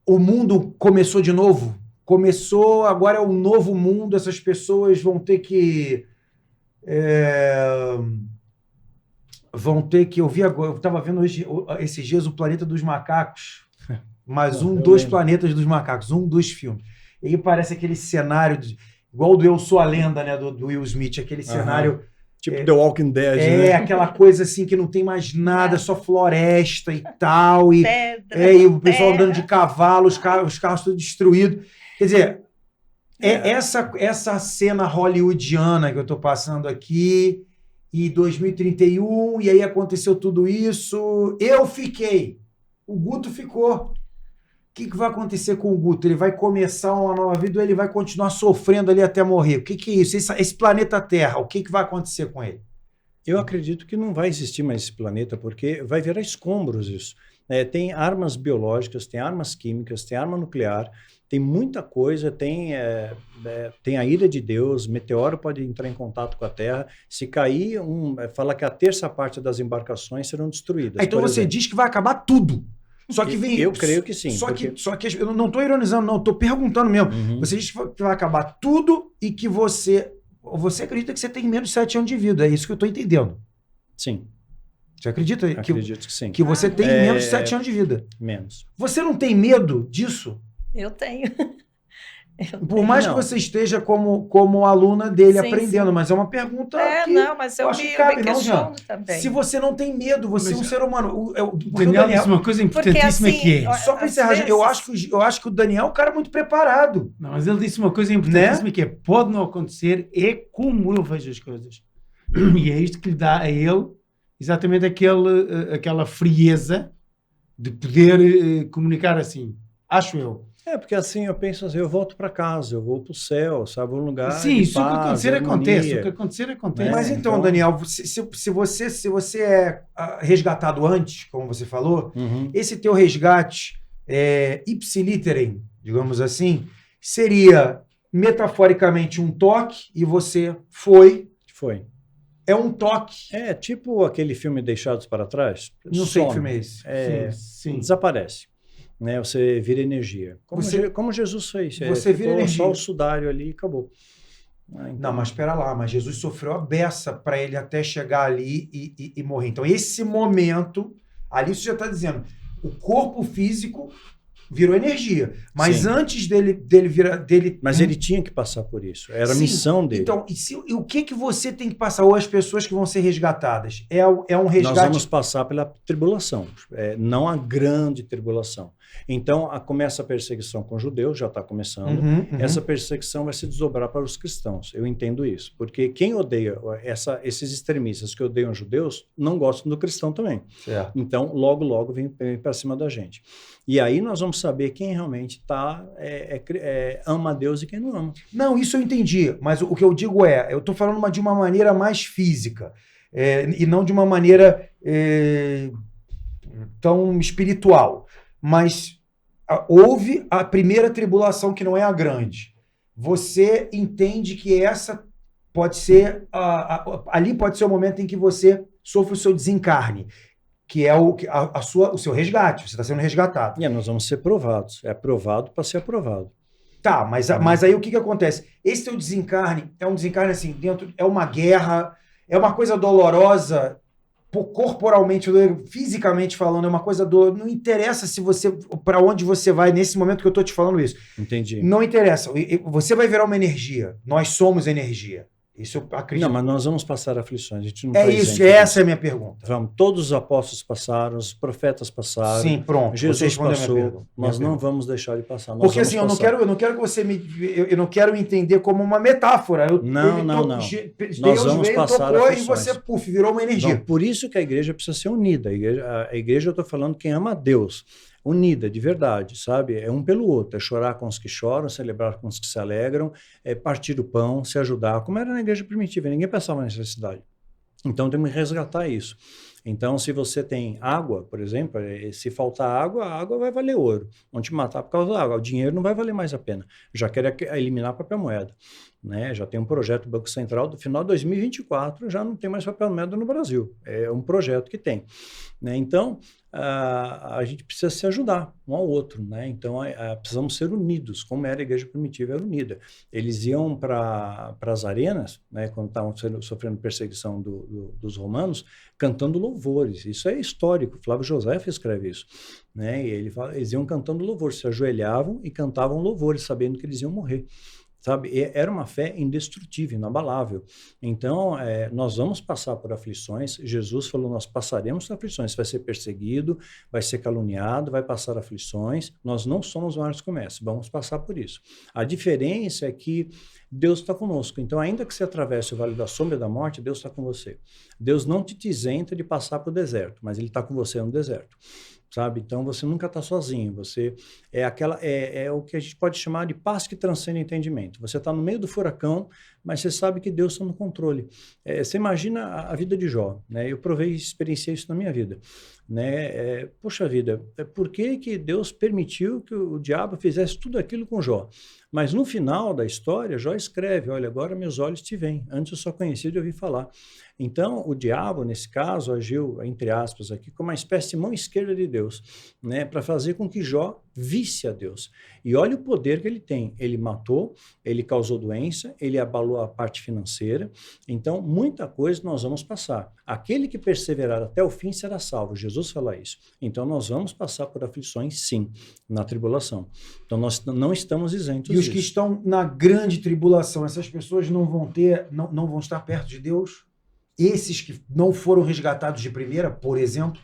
o mundo começou de novo? Começou, agora é um novo mundo, essas pessoas vão ter que... eu vi agora, eu estava vendo esses dias o Planeta dos Macacos, mas dois Planetas dos Macacos, dos filmes. E aí parece aquele cenário... Igual do Eu Sou a Lenda, né, do Will Smith, aquele cenário... Tipo The Walking Dead, né? Aquela coisa assim que não tem mais nada, só floresta e tal. E o pessoal andando de cavalo, os carros todos destruídos. Quer dizer, essa cena hollywoodiana que eu estou passando aqui, e 2031, e aí aconteceu tudo isso. Eu fiquei. O Guto ficou. que vai acontecer com o Guto? Ele vai começar uma nova vida ou ele vai continuar sofrendo ali até morrer? O que é isso? Esse planeta Terra, o que vai acontecer com ele? Eu acredito que não vai existir mais esse planeta, porque vai virar escombros isso. Tem armas biológicas, tem armas químicas, tem arma nuclear, tem muita coisa, tem a ira de Deus, meteoro pode entrar em contato com a Terra, se cair, fala que a terça parte das embarcações serão destruídas. Então você diz que vai acabar tudo. Só que vem. Eu creio que sim. Só que eu não estou ironizando, não, estou perguntando mesmo. Uhum. Você diz que vai acabar tudo e que você acredita que você tem menos de 7 anos de vida. É isso que eu estou entendendo. Sim. Você acredita Acredito que sim. que você tem menos de 7 anos de vida? Menos. Você não tem medo disso? Eu tenho. Por mais que você esteja como aluna dele Sim, aprendendo, sim. mas é uma pergunta que não, mas eu acho me, que cabe, eu me não, questiono Jean? também. Se você não tem medo, você é um ser humano. O Daniel disse uma coisa importantíssima assim, que é... Só para Às encerrar, vezes- eu acho que o Daniel é um cara muito preparado. Não, mas ele disse uma coisa importantíssima que é: pode não acontecer, é como eu vejo as coisas. E é isto que lhe dá a ele exatamente aquela frieza de poder comunicar assim. Acho eu. Porque assim eu penso assim, eu volto para casa, eu vou para o céu, sabe, um lugar Sim, de isso o que paz, acontecer de acontece. harmonia. O que acontecer acontece. Mas então, Daniel, se você é resgatado antes, como você falou, Uhum. esse teu resgate ipsiliterem, digamos assim, seria metaforicamente um toque e você foi. Foi. É um toque. Tipo aquele filme Deixados para Trás. Não sei que Some. filme é esse. Sim. Desaparece. Né? Você vira energia. Como Jesus fez. Você vira energia. Só o sudário ali e acabou. Então, Não, mas espera lá, mas Jesus sofreu a beça para ele até chegar ali e morrer. Então, esse momento, ali você já está dizendo, o corpo físico virou energia. Mas Sim. antes dele virar... Mas ele tinha que passar por isso. Era a Sim. missão dele. Então, e o que você tem que passar, ou as pessoas que vão ser resgatadas? É um resgate... Nós vamos passar pela tribulação, não a grande tribulação. Então, começa a perseguição com os judeus, já está começando. Uhum. Essa perseguição vai se desdobrar para os cristãos. Eu entendo isso. Porque quem odeia, esses extremistas que odeiam os judeus, não gostam do cristão também. Certo. Então, logo vem para cima da gente. E aí nós vamos saber quem realmente ama a Deus e quem não ama. Não, isso eu entendi. Mas o que eu digo eu estou falando de uma maneira mais física. E não de uma maneira tão espiritual. Mas houve a primeira tribulação que não é a grande. Você entende que essa pode ser... ali pode ser o momento em que você sofre o seu desencarne, que é o seu resgate. Você está sendo resgatado. E nós vamos ser provados. É aprovado para ser aprovado. Tá, mas aí o que acontece? Esse teu desencarne é um desencarne assim, dentro... É uma guerra, é uma coisa dolorosa... corporalmente, fisicamente falando, é uma coisa não interessa se você para onde você vai nesse momento que eu estou te falando isso. Entendi. Não interessa. Você vai virar uma energia. Nós somos energia. Isso eu acredito. Não, mas nós vamos passar aflições. A gente não É isso, essa é a minha pergunta. Vamos, todos os apóstolos passaram, os profetas passaram. Sim, pronto. Jesus passou. Nós não vamos deixar de passar. Porque assim, eu não quero que você eu não quero entender como uma metáfora. Não. Nós vamos passar aflições. E você, virou uma energia. Não, por isso que a igreja precisa ser unida. A igreja eu estou falando quem ama a Deus. Unida, de verdade, sabe? É um pelo outro, é chorar com os que choram, celebrar com os que se alegram, é partir o pão, se ajudar, como era na igreja primitiva, ninguém pensava na necessidade. Então temos que resgatar isso. Então, se você tem água, por exemplo, se faltar água, a água vai valer ouro. Vão te matar por causa da água. O dinheiro não vai valer mais a pena. Já quer eliminar papel moeda. Né? Já tem um projeto do Banco Central, do final de 2024, já não tem mais papel moeda no Brasil. É um projeto que tem. Né? Então, a gente precisa se ajudar um ao outro. Né? Então, precisamos ser unidos, como era a igreja primitiva, era unida. Eles iam para as arenas, né, quando estavam sofrendo perseguição dos romanos, cantando louvores. Isso é histórico. Flávio José escreve isso. Né? E eles iam cantando louvores, se ajoelhavam e cantavam louvores, sabendo que eles iam morrer. Sabe? Era uma fé indestrutível, inabalável. Então, nós vamos passar por aflições. Jesus falou, nós passaremos por aflições. Você vai ser perseguido, vai ser caluniado, vai passar aflições. Nós não somos maiores comércios, vamos passar por isso. A diferença é que Deus está conosco. Então, ainda que você atravesse o vale da sombra e da morte, Deus está com você. Deus não te isenta de passar para o deserto, mas Ele está com você no deserto. sabe? Então você nunca está sozinho. Você é o que a gente pode chamar de paz que transcende entendimento. Você está no meio do furacão, mas você sabe que Deus está no controle. Você imagina a vida de Jó, né? Eu experienciei isso na minha vida, né? Poxa vida, por que Deus permitiu que o diabo fizesse tudo aquilo com Jó? Mas no final da história, Jó escreve: olha, agora meus olhos te veem, antes eu só conhecia de ouvir falar. Então, o diabo, nesse caso, agiu, entre aspas, aqui, como uma espécie de mão esquerda de Deus, né, para fazer com que Jó visse a Deus. E olha o poder que ele tem. Ele matou, ele causou doença, ele abalou a parte financeira. Então, muita coisa nós vamos passar. Aquele que perseverar até o fim será salvo. Jesus fala isso. Então, nós vamos passar por aflições, sim, na tribulação. Então, nós não estamos isentos E os disso. que estão na grande tribulação, essas pessoas não vão estar perto de Deus? Esses que não foram resgatados de primeira, por exemplo?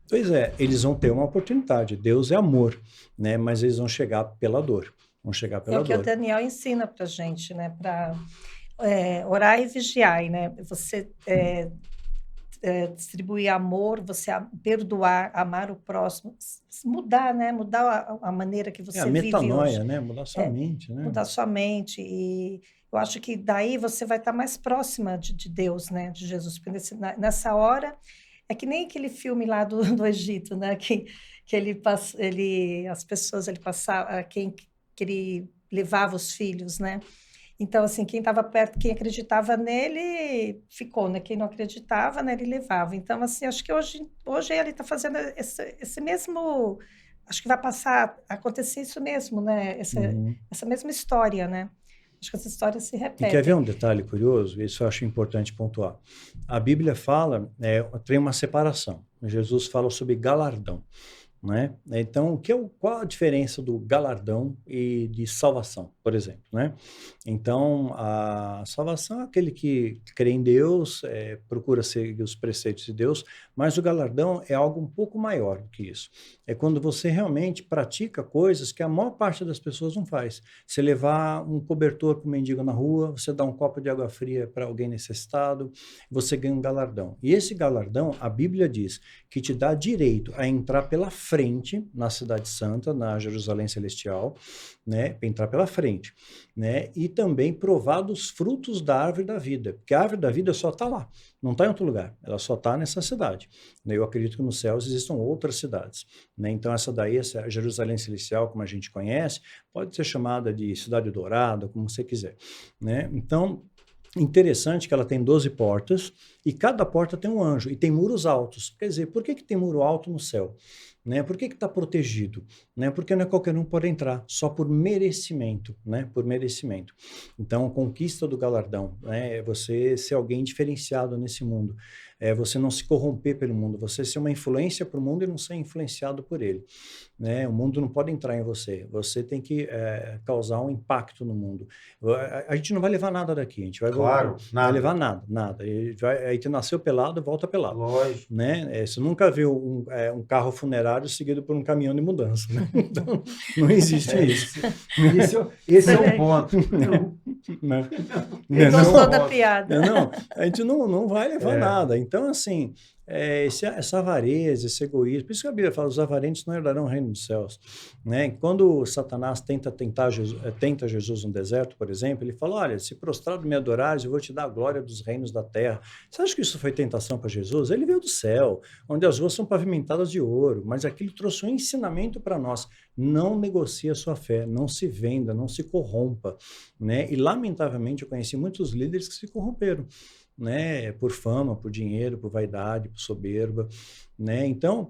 Pois é, eles vão ter uma oportunidade. Deus é amor, né? Mas eles vão chegar pela dor. Vão chegar pela É o que o dor. Daniel ensina para a gente, né? Para orar e vigiar, né? Você distribuir amor, você perdoar, amar o próximo, mudar, né? Mudar a maneira que você a vive metanoia, hoje. né? Mudar sua mente, né? Mudar sua mente. E eu acho que daí você vai estar mais próxima de Deus, né? De Jesus. Porque nessa hora, é que nem aquele filme lá do Egito, né? Que as pessoas, ele passava, que ele levava os filhos, né? Então, assim, quem estava perto, quem acreditava nele, ficou, né? Quem não acreditava, né? Ele levava. Então, assim, acho que hoje ele está fazendo esse mesmo... Acho que vai passar a acontecer isso mesmo, né? Essa mesma história, né? Acho que essa história se repete. E quer ver um detalhe curioso? Isso eu acho importante pontuar. A Bíblia fala, tem uma separação. Jesus fala sobre galardão, né? Então, qual a diferença do galardão e de salvação, por exemplo, né? Então, a salvação é aquele que crê em Deus, procura seguir os preceitos de Deus, mas o galardão é algo um pouco maior do que isso. É quando você realmente pratica coisas que a maior parte das pessoas não faz. Você levar um cobertor para um mendigo na rua, você dá um copo de água fria para alguém necessitado, você ganha um galardão. E esse galardão, a Bíblia diz, que te dá direito a entrar pela frente na Cidade Santa, na Jerusalém Celestial, né, entrar pela frente, né, e também provar dos frutos da árvore da vida, porque a árvore da vida só está lá, não está em outro lugar, ela só está nessa cidade. Eu acredito que nos céus existam outras cidades, né, então essa daí, essa Jerusalém Celestial, como a gente conhece, pode ser chamada de Cidade Dourada, como você quiser, né, então... Interessante que ela tem 12 portas e cada porta tem um anjo e tem muros altos. Quer dizer, por que tem muro alto no céu? Né? Por que está protegido? Né? Porque não é qualquer um pode entrar, só por merecimento, né? Por merecimento. Então, a conquista do galardão, né? É você ser alguém diferenciado nesse mundo. É você não se corromper pelo mundo, você ser uma influência para o mundo e não ser influenciado por ele. Né? O mundo não pode entrar em você, você tem que causar um impacto no mundo. A gente não vai levar nada daqui, a gente vai, Claro, não vai levar nada. Aí tu nasceu pelado, volta pelado. Lógico. Né? Você nunca viu um carro funerário seguido por um caminhão de mudança. Né? Então, não existe isso. Esse é o ponto. Ele gostou da piada. Não, a gente não vai levar nada. Então, assim, essa avareza, esse egoísmo, por isso que a Bíblia fala, os avarentos não herdarão o reino dos céus. Né? Quando Satanás tenta Jesus no deserto, por exemplo, ele fala, olha, se prostrado me adorares, eu vou te dar a glória dos reinos da terra. Você acha que isso foi tentação para Jesus? Ele veio do céu, onde as ruas são pavimentadas de ouro, mas aquilo trouxe um ensinamento para nós. Não negocie a sua fé, não se venda, não se corrompa. Né? E, lamentavelmente, eu conheci muitos líderes que se corromperam. Né, por fama, por Dinheiro, por vaidade, por soberba, né? Então,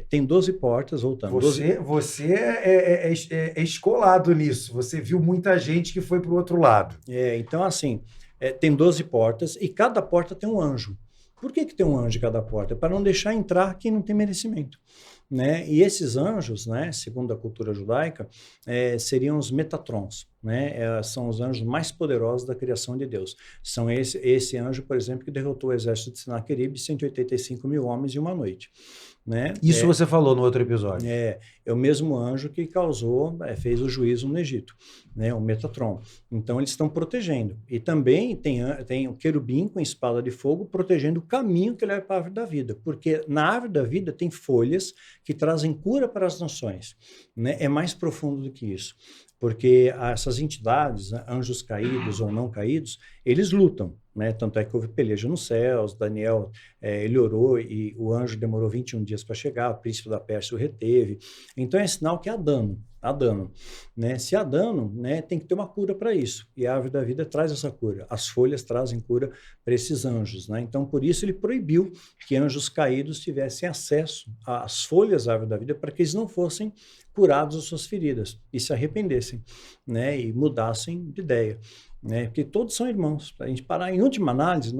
tem 12 portas, voltando. Você é escolado nisso, você viu muita gente que foi para o outro lado. Então, assim, tem 12 portas e cada porta tem um anjo. Por que tem um anjo em cada porta? Para não deixar entrar quem não tem merecimento. né? E esses anjos, né, segundo a cultura judaica, seriam os Metatrons, né? São os anjos mais poderosos da criação de Deus. São esse anjo, por exemplo, que derrotou o exército de Senaqueribe, 185 mil homens em uma noite. Né? Isso você falou no outro episódio. É o mesmo anjo que fez o juízo no Egito, né? O Metatron. Então eles estão protegendo. E também tem o querubim com espada de fogo protegendo o caminho que leva para a árvore da vida. Porque na árvore da vida tem folhas que trazem cura para as nações. Né? É mais profundo do que isso. Porque essas entidades, anjos caídos ou não caídos, eles lutam, né? Tanto é que houve peleja nos céus, Daniel, ele orou e o anjo demorou 21 dias para chegar, o príncipe da Pérsia o reteve. Então é sinal que há dano, né? Se há dano, né, tem que ter uma cura para isso. E a árvore da vida traz essa cura. As folhas trazem cura para esses anjos, né? Então por isso ele proibiu que anjos caídos tivessem acesso às folhas da árvore da vida para que eles não fossem curados as suas feridas e se arrependessem, né, e mudassem de ideia, né, porque todos são irmãos. Para a gente parar, em última análise,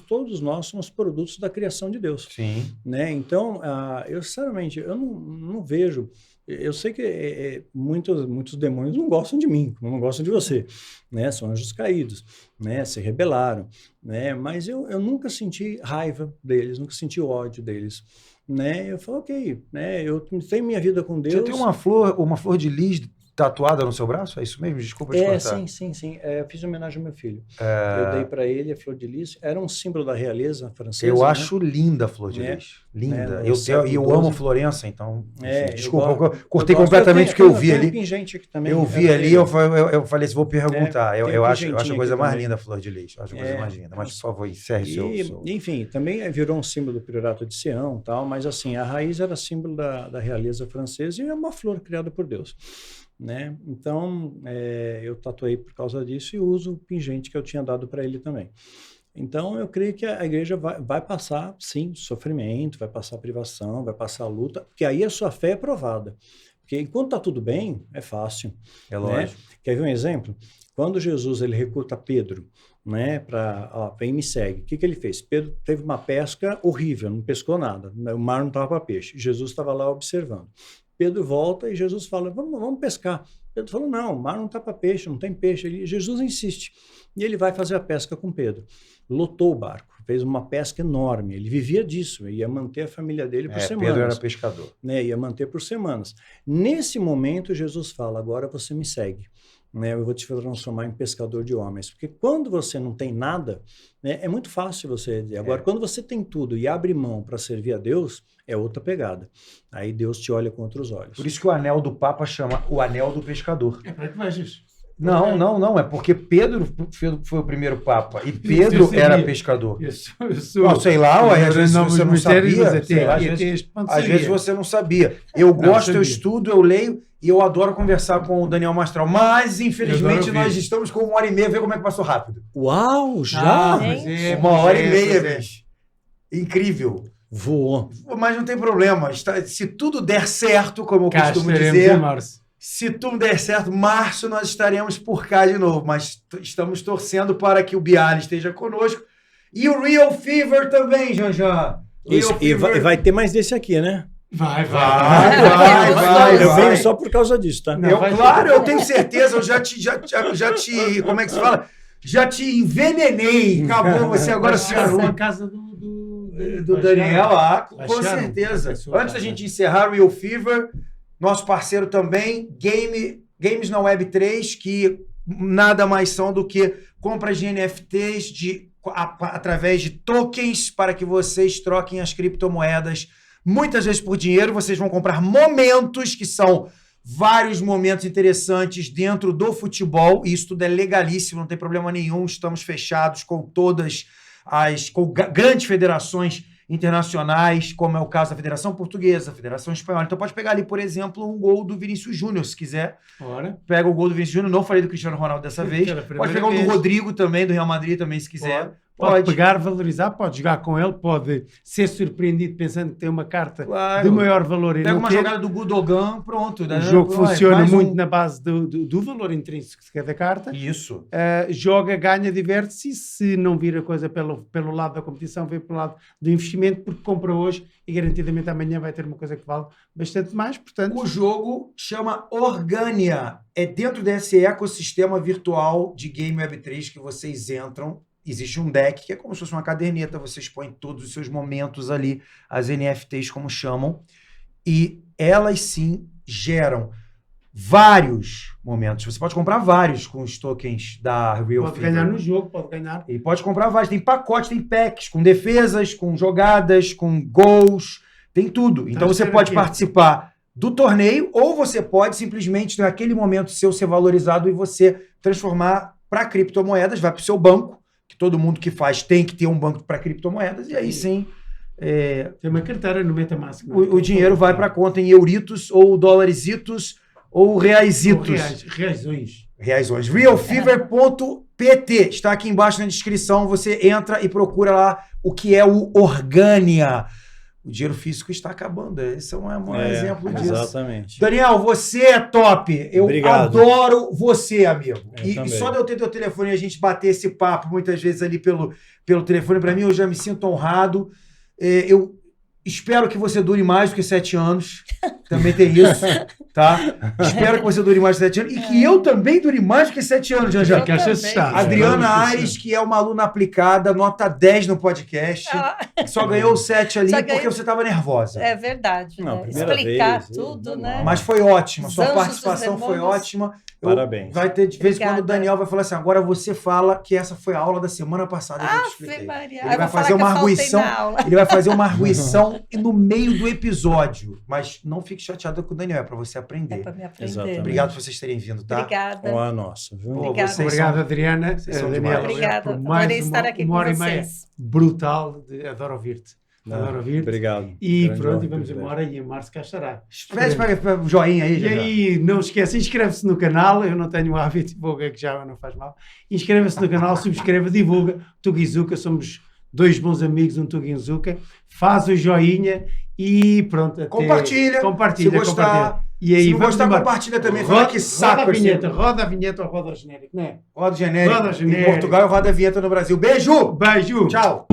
todos nós somos produtos da criação de Deus. Sim. Né? Então, eu sinceramente, eu não vejo. Eu sei que muitos demônios não gostam de mim, como não gostam de você, né? São anjos caídos, né? Se rebelaram, né? Mas eu nunca senti raiva deles, nunca senti ódio deles, né? Eu falo, ok, né? Eu tenho minha vida com Deus. Você tem uma flor de lis tatuada no seu braço? É isso mesmo? Desculpa te cortar. Sim. Eu fiz homenagem ao meu filho. Eu dei para ele a flor de lis. Era um símbolo da realeza francesa. Eu acho linda a flor de lis. Linda. Eu amo Florença, então... Desculpa, eu cortei completamente porque eu vi ali. Eu vi ali, eu falei assim, vou perguntar. Eu acho a coisa mais linda a flor de lis. Acho a coisa mais linda. Mas, por favor, encerre seu... Enfim, também virou um símbolo do Priorato de Sião, tal, mas assim, a raiz era símbolo da realeza francesa e é uma flor criada por Deus. Né? Então, eu tatuei por causa disso e uso o pingente que eu tinha dado para ele também. Então, eu creio que a igreja vai passar, sim, sofrimento, vai passar privação, vai passar luta, porque aí a sua fé é provada. Porque enquanto está tudo bem, é fácil. É lógico. Né? Quer ver um exemplo? Quando Jesus ele recruta Pedro, né, vem me segue. O que ele fez? Pedro teve uma pesca horrível, não pescou nada, o mar não estava para peixe. Jesus estava lá observando. Pedro volta e Jesus fala, vamos pescar. Pedro falou, não, o mar não está para peixe, não tem peixe. Jesus insiste. E ele vai fazer a pesca com Pedro. Lotou o barco, fez uma pesca enorme. Ele vivia disso, ia manter a família dele por semanas. Pedro era pescador. Né, ia manter por semanas. Nesse momento, Jesus fala, agora você me segue. Né, eu vou te transformar em pescador de homens. Porque quando você não tem nada, né, é muito fácil você... Agora, quando você tem tudo e abre mão para servir a Deus, é outra pegada. Aí Deus te olha com outros olhos. Por isso que o anel do Papa chama o anel do pescador. É para que vai, Jesus? Não. É porque Pedro foi o primeiro Papa e Pedro era pescador. Não, sei lá, às vezes você não sabia. Às vezes você não sabia. Eu gosto, eu estudo, eu leio e eu adoro conversar com o Daniel Mastral. Mas, infelizmente, nós estamos com 1h30. Vê como é que passou rápido. Uau, já? 1h30, bicho. Incrível. Voou. Mas não tem problema. Se tudo der certo, como eu costumo dizer... Se tudo der certo, março nós estaremos por cá de novo, mas estamos torcendo para que o Bialy esteja conosco. E o Real Fever também, Janjan. E vai ter mais desse aqui, né? Vai. Eu venho só por causa disso, tá? Claro, eu tenho certeza, eu já te como é que se fala? Já te envenenei. Acabou, você agora se na casa do Daniel, com certeza. Antes da gente encerrar, Real Fever... Nosso parceiro também, Games na Web 3, que nada mais são do que compras de NFTs através de tokens para que vocês troquem as criptomoedas. Muitas vezes por dinheiro, vocês vão comprar momentos, que são vários momentos interessantes dentro do futebol. E isso tudo é legalíssimo, não tem problema nenhum. Estamos fechados com todas com grandes federações internacionais, como é o caso da Federação Portuguesa, Federação Espanhola. Então pode pegar ali, por exemplo, um gol do Vinícius Júnior, se quiser. Pega o gol do Vinícius Júnior, não falei do Cristiano Ronaldo dessa vez. Pode pegar o do Rodrigo também, do Real Madrid também, se quiser. Pode pegar, valorizar, pode jogar com ele, pode ser surpreendido pensando que tem uma carta Claro. de maior valor e Pega não uma ter. jogada do Gudogan, pronto. O jogo Vai, funciona mais muito um. na base do valor intrínseco de cada carta. Isso. Joga, ganha, diverte-se, e se não vir a coisa pelo lado da competição, vê pelo lado do investimento, porque compra hoje e garantidamente amanhã vai ter uma coisa que vale bastante mais, portanto... O jogo chama Organia. É dentro desse ecossistema virtual de Game Web3 que vocês entram. Existe um deck que é como se fosse uma caderneta, vocês põem todos os seus momentos ali, as NFTs como chamam, e elas sim geram vários momentos. Você pode comprar vários com os tokens da Real Pode Fever. ganhar no jogo, pode ganhar. E pode comprar vários. Tem pacotes, tem packs com defesas, com jogadas, com gols, tem tudo. Então você pode participar do torneio ou você pode simplesmente, naquele momento seu, ser valorizado e você transformar para criptomoedas, vai para o seu banco, que todo mundo que faz tem que ter um banco para criptomoedas, e aí sim Tem uma carteira no MetaMask. o dinheiro vai para a conta em euritos ou dolarizitos ou reaisitos. Reaisões. Reaisões. Realfever.pt está aqui embaixo na descrição. Você entra e procura lá o que é o Organia. O dinheiro físico está acabando. Esse é um exemplo disso. Exatamente. Daniel, você é top. Eu Obrigado. adoro você, amigo. Eu E também. só de eu ter teu telefone e a gente bater esse papo muitas vezes ali pelo telefone, para mim, eu já me sinto honrado. Eu espero que você dure mais do que 7 anos. Também tem isso, tá? Espero que você dure mais de 7 anos. E que eu também dure mais do que 7 anos, já. Eu Que acha também. chato. Adriana Aires, que é uma aluna aplicada, nota 10 no podcast. Só ganhou o 7 ali Só porque ganhei- você estava nervosa. É verdade, Não, né? primeira Explicar vez, tudo, normal. né? Mas foi ótima. Os Sua anjos participação dos foi demônios. ótima. Parabéns. Vai ter, de vez em quando, o Obrigada. Daniel vai falar assim, agora você fala que essa foi a aula da semana passada que eu te Ave expliquei. Maria. Ele Aí eu vai vou falar fazer que uma eu faltei arguição. na aula. Ele vai fazer uma arguição no meio do episódio. Mas não fique chateado com o Daniel, é para você É aprender. para me aprender. Exatamente. Obrigado por vocês terem vindo, tá? Obrigada. Com a nossa, viu? Pô, Obrigada. vocês Obrigado, são- Adriana. vocês são Daniela, demais. obrigado Obrigada. por mais Adorei estar aqui uma com hora e meia vocês. brutal. Adoro ouvir-te. Adoro ouvir-te. Obrigado. E Grande pronto, honra, e vamos privilégio. embora. E em março cá estará. Pede para o joinha aí, E já. aí, não esquece, inscreve-se no canal. Eu não tenho o hábito, divulga que já não faz mal. Inscreva-se no canal, subscreva, divulga. Tugizuka, somos 2 bons amigos, um Tugizuka. Faz o joinha e pronto. Compartilha. Compartilha, Se gostar. compartilha. E aí, Se não vamos gostar, embora. compartilha também. Fala que saco roda a esse- vinheta, roda a vinheta ou roda o genérico, não é? Roda genérico. Roda Em genérico. Portugal e roda vinheta no Brasil. Beijo! Beijo! Tchau!